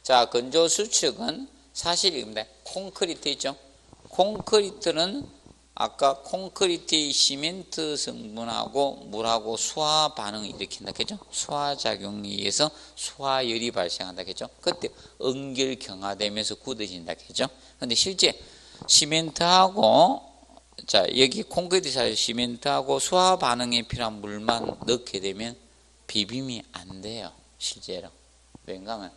자, 건조수축은 사실입니다. 콘크리트 있죠. 콘크리트는 아까 콘크리트의 시멘트 성분하고 물하고 수화 반응을 일으킨다 했죠. 수화작용에 의해서 수화열이 발생한다 했죠. 그때 응결 경화되면서 굳어진다 했죠. 근데 실제 시멘트하고 자, 여기 콘크리트 사이 시멘트하고 수화 반응에 필요한 물만 넣게 되면 비빔이 안 돼요. 실제로. 왜인가 하면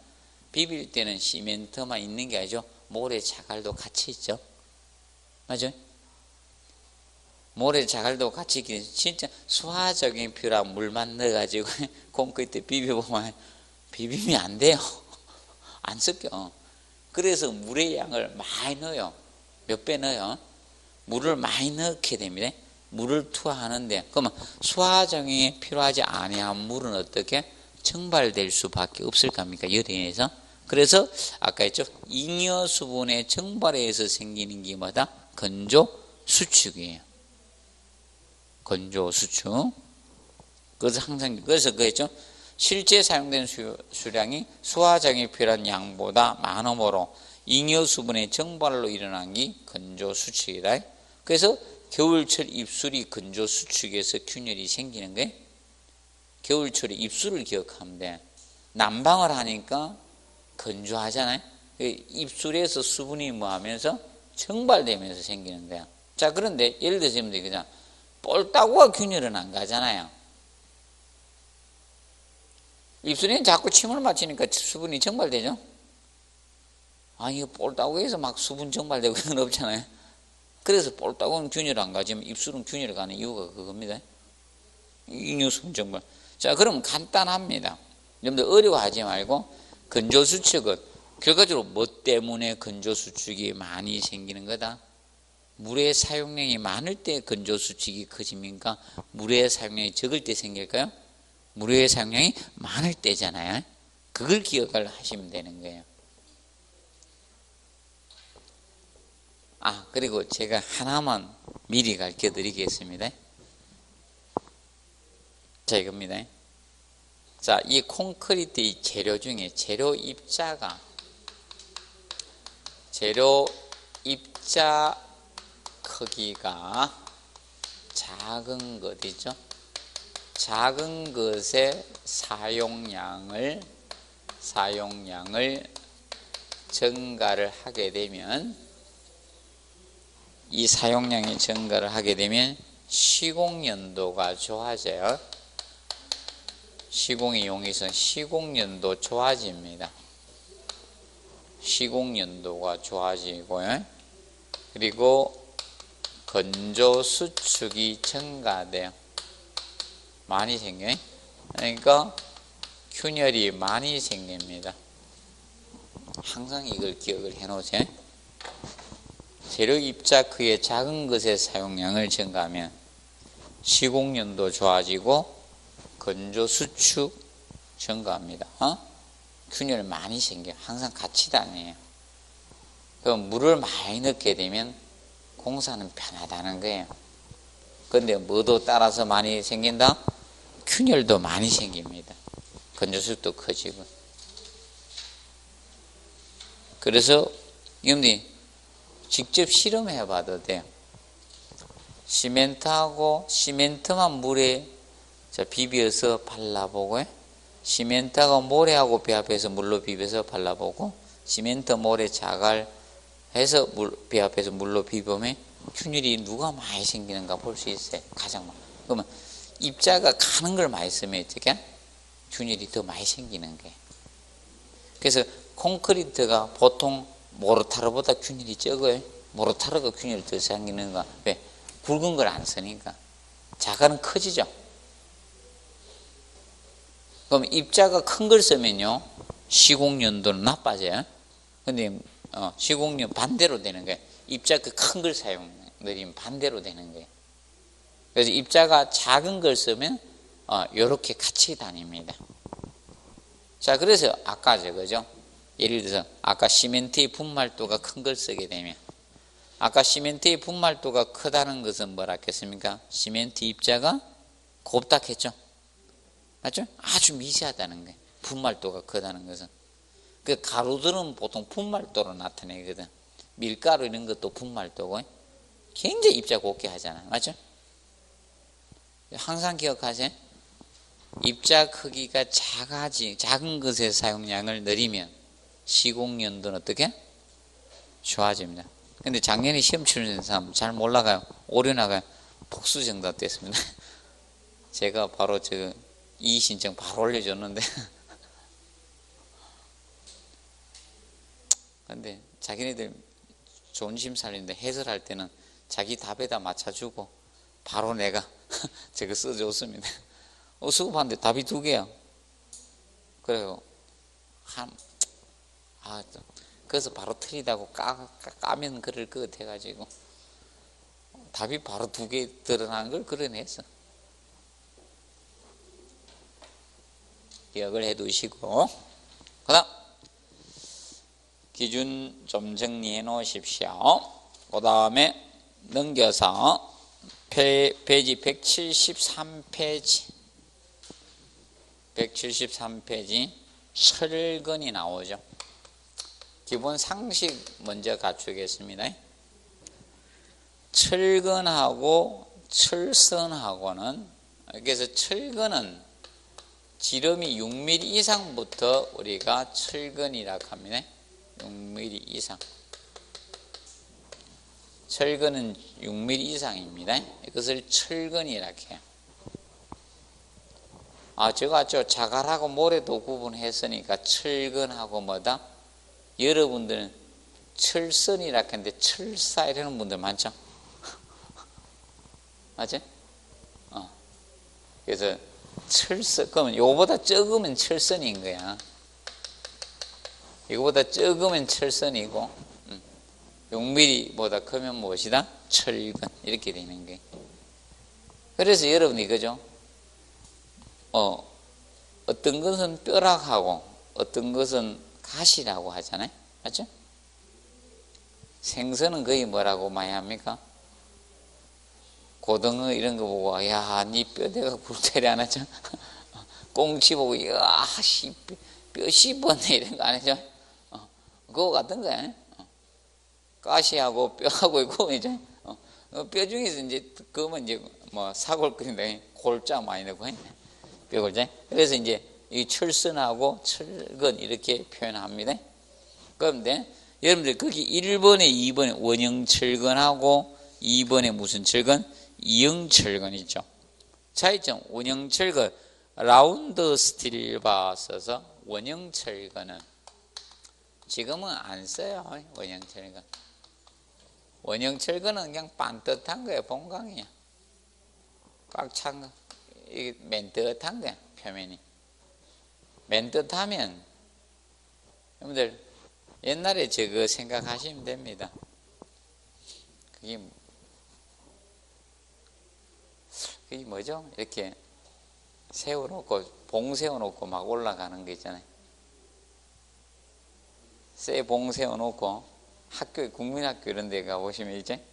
비빌 때는 시멘트만 있는 게 아니죠. 모래 자갈도 같이 있죠. 맞아요? 모래 자갈도 같이 있기 진짜 수화적인 필요한 물만 넣어가지고 콘크리트 비벼보면 비빔이 안 돼요. 안 섞여. 그래서 물의 양을 많이 넣어요. 몇 배 넣어요? 물을 많이 넣게 됩니다. 물을 투하하는데 그러면 수화작용이 필요하지 아니한 물은 어떻게 증발될 수밖에 없을 겁니까? 열에 의해서. 그래서 아까 했죠. 잉여 수분의 증발에 의해서 생기는 게 뭐다? 건조 수축이에요. 건조 수축. 그래서 항상 그래서 그랬죠. 실제 사용된 수량이 수화작용이 필요한 양보다 많으므로 잉여 수분의 증발로 일어난 게 건조 수축이다. 그래서 겨울철 입술이 건조 수축에서 균열이 생기는 거예요. 겨울철에 입술을 기억하면 돼. 난방을 하니까 건조하잖아요. 입술에서 수분이 뭐 하면서 증발되면서 생기는 거야. 자, 그런데 예를 들어서 그냥 볼따구가 균열은 안 가잖아요. 입술에는 자꾸 침을 맞히니까 수분이 증발되죠. 아니, 볼따구에서 막 수분 증발되고 그런 건 없잖아요. 그래서 볼따구는 균열 안 가지만 입술은 균열 가는 이유가 그겁니다. 잉여수분 증발. 자, 그럼 간단합니다. 여러분들 어려워하지 말고 건조수축은 결과적으로 뭐 때문에 건조수축이 많이 생기는 거다? 물의 사용량이 많을 때 건조수축이 커집니까? 물의 사용량이 적을 때 생길까요? 물의 사용량이 많을 때잖아요. 그걸 기억을 하시면 되는 거예요. 아, 그리고 제가 하나만 미리 가르쳐 드리겠습니다. 자, 이겁니다. 자, 이 콘크리트 재료 중에 재료 입자 크기가 작은 것이죠. 작은 것의 사용량을 증가를 하게 되면 이 사용량이 증가를 하게 되면 시공연도가 좋아져요. 시공이 용이해서 시공연도 좋아집니다. 시공연도가 좋아지고요. 그리고 건조수축이 증가돼요. 많이 생겨요. 그러니까 균열이 많이 생깁니다. 항상 이걸 기억을 해놓으세요. 재료 입자 크기의 작은 것의 사용량을 증가하면 시공연도 좋아지고 건조수축 증가합니다. 균열 많이 생겨요. 항상 같이 다녀요. 그럼 물을 많이 넣게 되면 공사는 편하다는 거예요. 근데 뭐도 따라서 많이 생긴다? 균열도 많이 생깁니다. 건조수도 커지고. 그래서 여러분이 직접 실험해 봐도 돼요. 시멘트하고 시멘트만 물에 비벼서 발라보고, 시멘트하고 모래하고 배합해서 물로 비벼서 발라보고, 시멘트 모래 자갈 해서 배합해서 물로 비벼면 균열이 누가 많이 생기는가 볼 수 있어요. 가장 많이. 그러면 입자가 가는 걸 많이 쓰면 어떻게? 균열이 더 많이 생기는 거예요. 그래서 콘크리트가 보통 모르타르보다 균열이 적어요. 모르타르가 균열이 더 생기는 거. 왜? 굵은 걸 안 쓰니까. 자갈은 커지죠. 그럼 입자가 큰 걸 쓰면요, 시공연도는 나빠져요. 근데 시공연 반대로 되는 거예요. 입자 그 큰 걸 사용하면 반대로 되는 거예요. 그래서 입자가 작은 걸 쓰면 요렇게 같이 다닙니다. 자, 그래서 아까 저거죠. 예를 들어서 아까 시멘트의 분말도가 큰 걸 쓰게 되면, 아까 시멘트의 분말도가 크다는 것은 뭐라 했습니까? 시멘트 입자가 곱다 했죠. 맞죠? 아주 미세하다는 거예요. 분말도가 크다는 것은. 그 가루들은 보통 분말도로 나타내거든. 밀가루 이런 것도 분말도고 굉장히 입자 곱게 하잖아요. 맞죠? 항상 기억하세요. 입자 크기가 작은 것의 사용량을 늘리면 시공연도는 어떻게? 좋아집니다. 근데 작년에 시험 치는 사람 잘 몰라가요. 오류 나가요. 복수 정답 됐습니다. 제가 바로 이 신청 바로 올려줬는데 근데 자기네들 좋은 심사위원인데 해설할 때는 자기 답에다 맞춰주고 바로 내가 저거 써줬습니다. 수급하는데 답이 2개야. 그래요. 그래서 바로 틀리다고 까면 그럴 것 같아가지고 답이 바로 2개 드러나는 걸 그려냈어. 기억을 해 두시고, 그 다음 기준 좀 정리해 놓으십시오. 그 다음에 넘겨서 페이지 173페이지 173페이지 철근이 나오죠. 기본 상식 먼저 갖추겠습니다. 철근하고 철선하고는, 그래서 철근은 지름이 6mm 이상부터 우리가 철근이라고 합니다. 6mm 이상. 철근은 6mm 이상입니다. 이것을 철근이라고 해요. 제가 자갈하고 모래도 구분했으니까 철근하고 뭐다? 여러분들은 철선이라고 했는데 철사 이러는 분들 많죠? 맞지? 그래서 철선, 그러면 이거보다 적으면 철선인 거야. 이거보다 적으면 철선이고, 6mm보다 크면 무엇이다? 철근. 이렇게 되는 거예요. 그래서 여러분이 그죠? 어떤 것은 뼈락하고 어떤 것은 가시라고 하잖아요. 맞죠? 생선은 거의 뭐라고 많이 합니까? 고등어 이런 거 보고, 야, 니 뼈대가 굴테리 안 하죠? 꽁치 보고, 야, 뼈 씹었네, 이런 거 안 하죠? 그거 같은 거야. 가시하고 뼈하고 있고, 이제, 뼈 중에서 이제, 그거면 이제, 사골끓인다. 골자 많이 넣고, 뼈골자. 그래서 이제, 이 철선하고 철근 이렇게 표현합니다. 그런데, 여러분들, 거기 1번에 2번에 원형철근하고 2번에 무슨 철근? 이형철근 있죠. 차이점, 원형철근, 라운드 스틸바 써서 원형철근은 지금은 안 써요. 원형철근. 원형철근은 그냥 반듯한 거예요. 봉강이야. 꽉 찬 거. 이게 맨뜻한 거야. 표면이. 맨뜻하면 여러분들 옛날에 저거 생각하시면 됩니다. 그게 뭐죠? 이렇게 세워놓고 봉 세워놓고 막 올라가는 거 있잖아요. 쇠 봉 세워놓고 학교에 국민학교 이런 데 가보시면 이제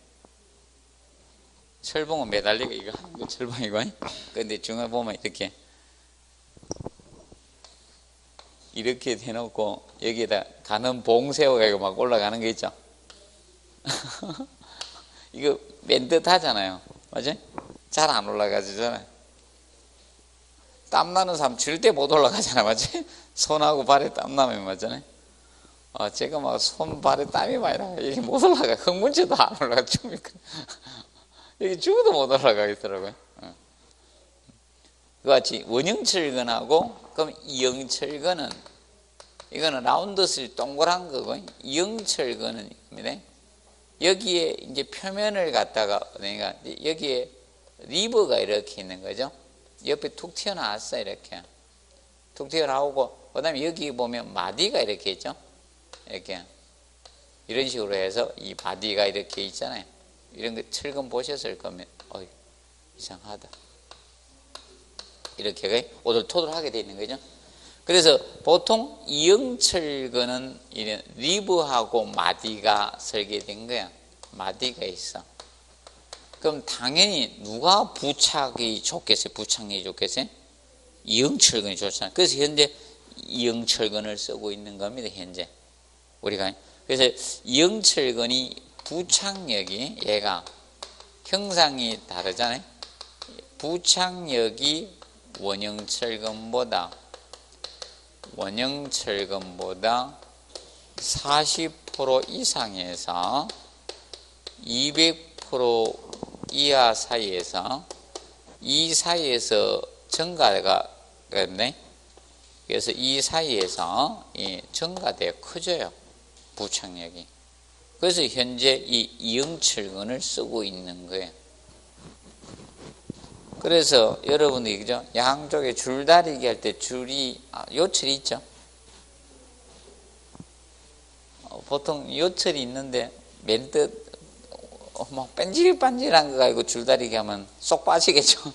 철봉은 매달리고 이거 하는 거 철봉이고. 근데 중간에 보면 이렇게 해놓고 여기에다 가는 봉 세워가지고 막 올라가는 거 있죠. 이거 맨 듯하잖아요. 맞지? 잘 안 올라가지잖아요. 땀나는 사람 절대 못 올라가잖아. 맞지? 손하고 발에 땀나면 맞잖아요. 제가 막 손, 발에 땀이 많이 나요. 이게 못 올라가. 흥문제도 안 올라가. 죽으니까. 여기 죽어도 못 올라가겠더라고요. 그같이 원형철근하고, 그럼 이형철근은, 이거는 라운드슬 동그란 거고, 이형철근은 입니다. 여기에 이제 표면을 갖다가, 그러니까 여기에 리버가 이렇게 있는 거죠. 옆에 툭 튀어나왔어, 이렇게. 툭 튀어나오고, 그 다음에 여기 보면 마디가 이렇게 있죠. 이렇게. 이런 식으로 해서 이 바디가 이렇게 있잖아요. 이런 거 철근 보셨을 거면, 이상하다. 이렇게 오돌토돌하게 되어 있는 거죠. 그래서 보통 이형철근은 이런 리브하고 마디가 설계된 거야. 마디가 있어. 그럼 당연히 누가 부착이 좋겠어요? 부착력이 좋겠어요? 이형철근이 좋잖아요. 그래서 현재 이형철근을 쓰고 있는 겁니다. 현재 우리가. 그래서 이형철근이 부착력이 얘가 형상이 다르잖아요. 부착력이 원형철근보다 40% 이상에서 200% 이하 사이에서 이 사이에서 증가가 됐네. 그래서 이 사이에서 증가되어 커져요. 부착력이. 그래서 현재 이 이형철근을 쓰고 있는 거예요. 그래서 여러분들이 그죠? 양쪽에 줄다리기 할 때 줄이 요철이 있죠. 보통 요철이 있는데 맨뜻 막 반질반질한 거 가지고 줄다리기 하면 쏙 빠지겠죠.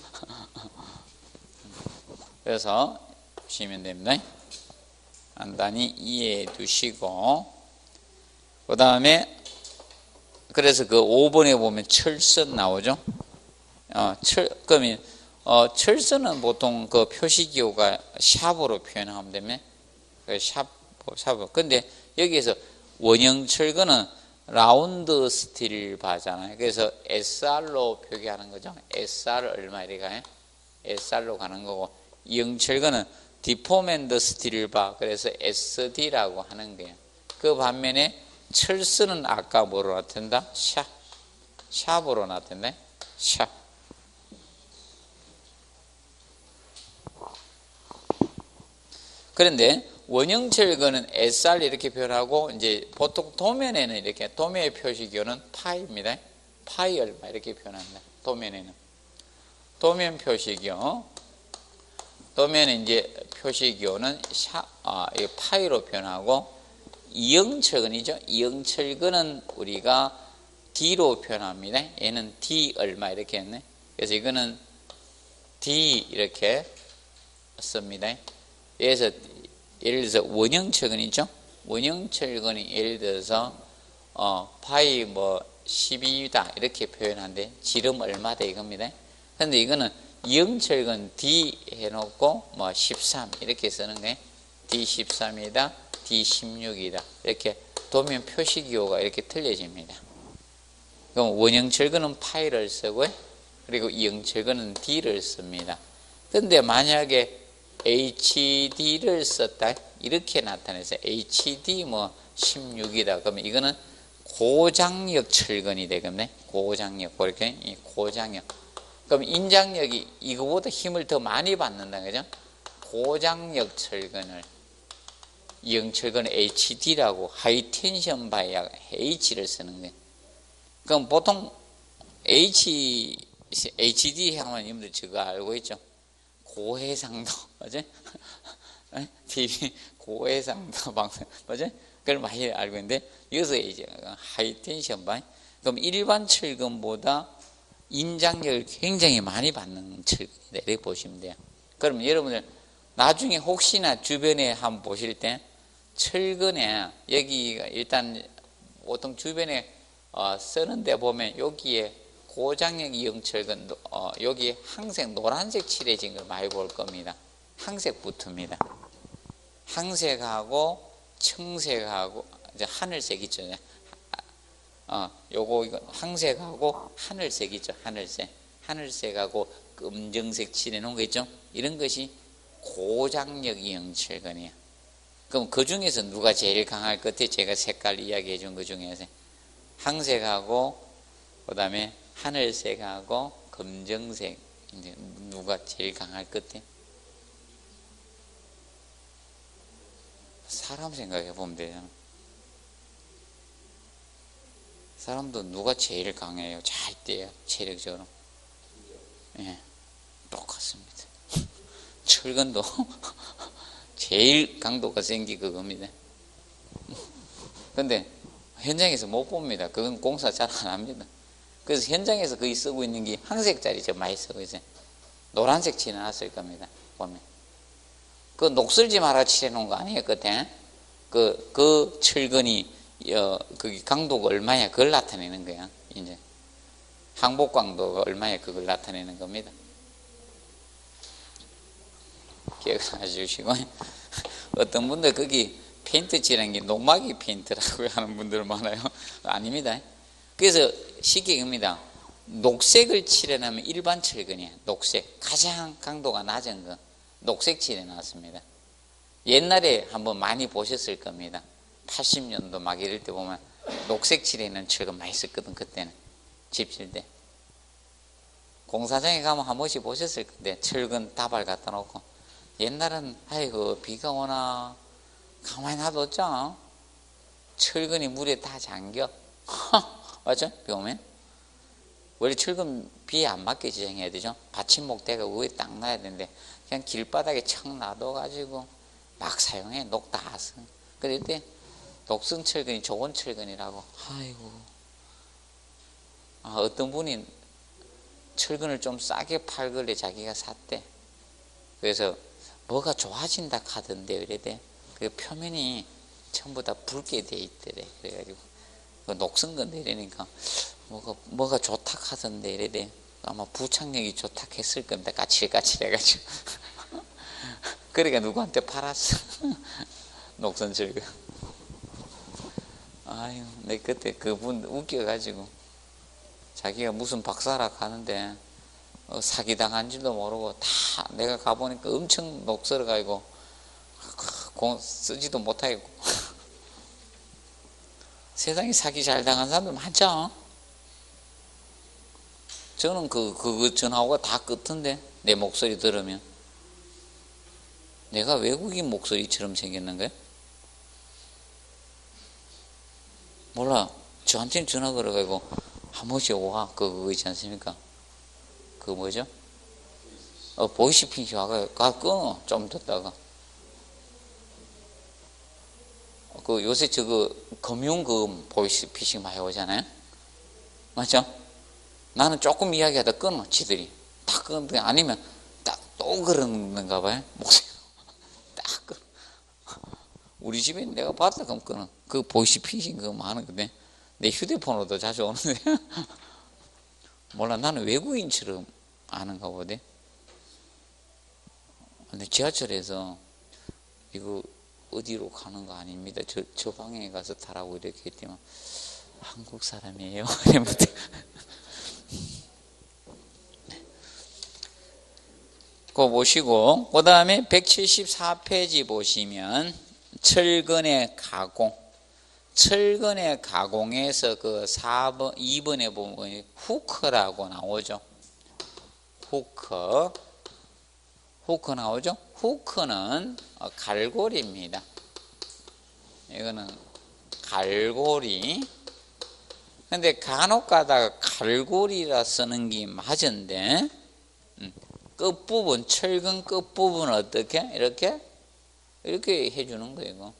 그래서 보시면 됩니다. 간단히 이해해 두시고, 그 다음에 그래서 그 5번에 보면 철선 나오죠. 그러면 철선은 보통 그 표시기호가 샵으로 표현하면 되면 샵. 근데 여기에서 원형철근은 라운드 스틸 바잖아요. 그래서 SR로 표기하는 거죠. SR 얼마 이렇게 가요? SR로 가는 거고, 이형철근은 디포맨드 스틸 바, 그래서 SD라고 하는 거예요. 그 반면에 철선은 아까 뭐로 나타낸다? 샵으로 나타낸다. 샵. 그런데 원형철근은 SR 이렇게 표현하고, 이제 보통 도면에는 이렇게, 도면의 표시기호는 파이입니다. 파이 얼마 이렇게 표현합니다. 도면에는. 도면 표시기호. 도면은 이제 표시기호는 파이로 표현하고, 이형철근이죠. 이형철근은 우리가 D로 표현합니다. 얘는 D 얼마 이렇게 했네. 그래서 이거는 D 이렇게 씁니다. 그래서 예를 들어서 원형철근이죠. 원형철근이 예를 들어서 파이 뭐 12다 이렇게 표현하는데 지름 얼마다 이겁니다. 근데 이거는 이형철근 D 해놓고 뭐 13 이렇게 쓰는 거예요. D13이다, D16이다 이렇게 도면 표시기호가 이렇게 틀려집니다. 그럼 원형철근은 파이를 쓰고요. 그리고 이형철근은 D를 씁니다. 근데 만약에 HD를 썼다 이렇게 나타내서 HD 뭐 16이다 그러면 이거는 고장력 철근이 되겠네. 고장력, 그렇게 고장력. 그럼 인장력이 이거보다 힘을 더 많이 받는다 그죠? 고장력 철근을 이형철근은 HD라고 하이텐션 바이아 H를 쓰는 거예요. 그럼 보통 HD 하면 여러분들 저거 알고 있죠? 고해상도, 맞지? TV 고해상도 방송, 맞지? 그걸 많이 알고 있는데, 여기서 이제 하이텐션 바이. 그럼 일반 철근보다 인장력을 굉장히 많이 받는 철근이다. 이렇게 보시면 돼요. 그럼 여러분들 나중에 혹시나 주변에 한번 보실 때, 철근에 여기가 일단 보통 주변에 쓰는데 보면 여기에 고장력 이형철근 여기 항색 노란색 칠해진 걸 많이 볼 겁니다. 항색 붙습니다. 항색하고 청색하고 이제 하늘색 있죠. 요거 이거 항색하고 하늘색 있죠. 하늘색하고 검정색 칠해 놓은 거 있죠. 이런 것이 고장력 이형철근이에요. 그럼 그 중에서 누가 제일 강할 것 같아요? 제가 색깔 이야기해 준 것 중에서 항색하고 그다음에 하늘색하고 검정색 이제 누가 제일 강할 것 같아요? 사람 생각해 보면 되잖아. 사람도 누가 제일 강해요? 잘 때요, 체력적으로. 예, 똑같습니다. 철근도 제일 강도가 센 게 그겁니다. 근데 현장에서 못 봅니다. 그건 공사 잘 안 합니다. 그래서 현장에서 거의 쓰고 있는 게 항색짜리 좀 많이 쓰고 있어요. 노란색 칠해놨을 겁니다. 보면 그 녹슬지 말아 칠해놓은 거 아니에요, 끝에. 그 철근이 그 강도가 얼마야 그걸 나타내는 거야. 이제 항복 강도가 얼마야 그걸 나타내는 겁니다. 기억하시고 어떤 분들 거기 페인트 칠한 게 녹막이 페인트라고 하는 분들 많아요. 아닙니다. 그래서 쉽게 겁니다. 녹색을 칠해놓으면 일반 철근이에요. 녹색 가장 강도가 낮은 거 녹색 칠해놨습니다. 옛날에 한번 많이 보셨을 겁니다. 80년도 막 이럴 때 보면 녹색 칠해놓은 철근 많이 썼거든. 그때는 집질 때 공사장에 가면 한 번씩 보셨을 건데 철근 다발 갖다 놓고 옛날은 아이고 비가 오나 가만히 놔뒀죠. 철근이 물에 다 잠겨. 맞죠? 비 오면 원래 철근 비에 안 맞게 지정해야 되죠. 받침목 대가 위에 딱 놔야 되는데 그냥 길바닥에 척 놔둬가지고 막 사용해. 녹 다 써. 그럴 때 녹슨 철근이 좋은 철근이라고. 아이고 어떤 분이 철근을 좀 싸게 팔길래 자기가 샀대. 그래서 뭐가 좋아진다 하던데 그래대. 그 표면이 전부 다 붉게 돼 있더래. 그래가지고 그 녹슨 건데 이러니까 뭐가 좋다 하던데 이래대. 아마 부착력이 좋다 했을 겁니다. 까칠까칠해가지고. 그러니까 누구한테 팔았어. 녹슨 철근. 아유, 내 그때 그분 웃겨가지고 자기가 무슨 박사락 하는데 사기당한 줄도 모르고 다 내가 가보니까 엄청 녹슬어가지고 쓰지도 못하겠고. 세상에 사기 잘 당한 사람들 많죠. 저는 그 전화오가 다 끝인데 내 목소리 들으면 내가 외국인 목소리처럼 생겼는 거야? 몰라. 저한테는 전화 걸어가지고 한 번씩 와 그거 있지 않습니까? 그 뭐죠? 보이스피싱 와가 끊어 좀 듣다가 그 요새 저거 금융금 보이스피싱 많이 오잖아요. 맞죠? 나는 조금 이야기하다 끊어 지들이 다 끊는데 아니면 딱 또 그러는가 봐요. 목소리 딱 끊어. 우리 집에 내가 봤다 그럼 끊어. 그 보이스피싱 그거 많은 건데 내 휴대폰으로도 자주 오는데 몰라 나는 외국인처럼 아는가 보대. 근데 지하철에서 이거 어디로 가는 거 아닙니다. 저 방향에 가서 타라고 이렇게 했더니 한국 사람이에요. 그거 보시고 그 다음에 174페이지 보시면 철근의 가공. 철근의 가공에서 그 4번, 2번에 보면 후크라고 나오죠. 후크 나오죠. 후크는 갈고리입니다. 이거는 갈고리. 근데 간혹 가다가 갈고리라 쓰는 게 맞은데 끝부분, 철근 끝부분 어떻게? 이렇게 해주는 거예요. 이거.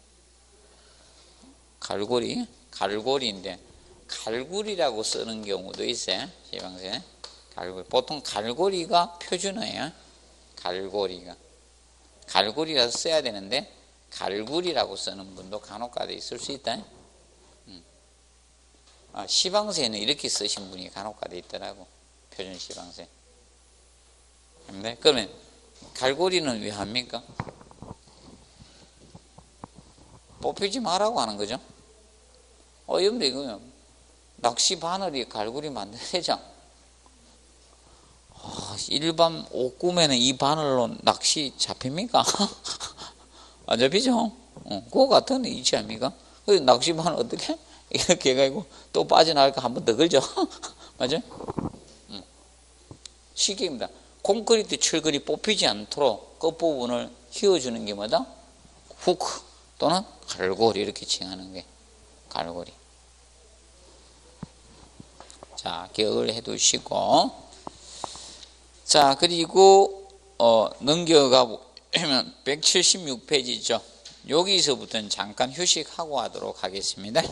갈고리인데 갈고리라고 쓰는 경우도 있어요. 시방새 갈고리. 보통 갈고리가 표준어예요. 갈고리라서 써야 되는데 갈고리라고 쓰는 분도 간혹 가다 있을 수 있다. 시방새는 이렇게 쓰신 분이 간혹가다 있더라고. 표준 시방새. 네? 그러면 갈고리는 왜 합니까? 뽑히지 말라고 하는 거죠. 여러분들 이거 낚시 바늘이 갈고리 만드는 일반 옷구매는 이 바늘로 낚시 잡힙니까? 안 잡히죠? 그거 같은 이치 아닙니까? 낚시 바늘 어떻게? 이렇게 해가지고 또 빠져나갈까 한 번 더 걸죠? 맞아요? 쉽게입니다. 콘크리트 철근이 뽑히지 않도록 끝부분을 휘어주는 게 뭐다? 후크 또는 갈고리 이렇게 칭하는 게 갈고리. 자, 기억을 해 두시고. 자, 그리고 넘겨가 보면 176페이지죠. 여기서부터는 잠깐 휴식하고 하도록 하겠습니다.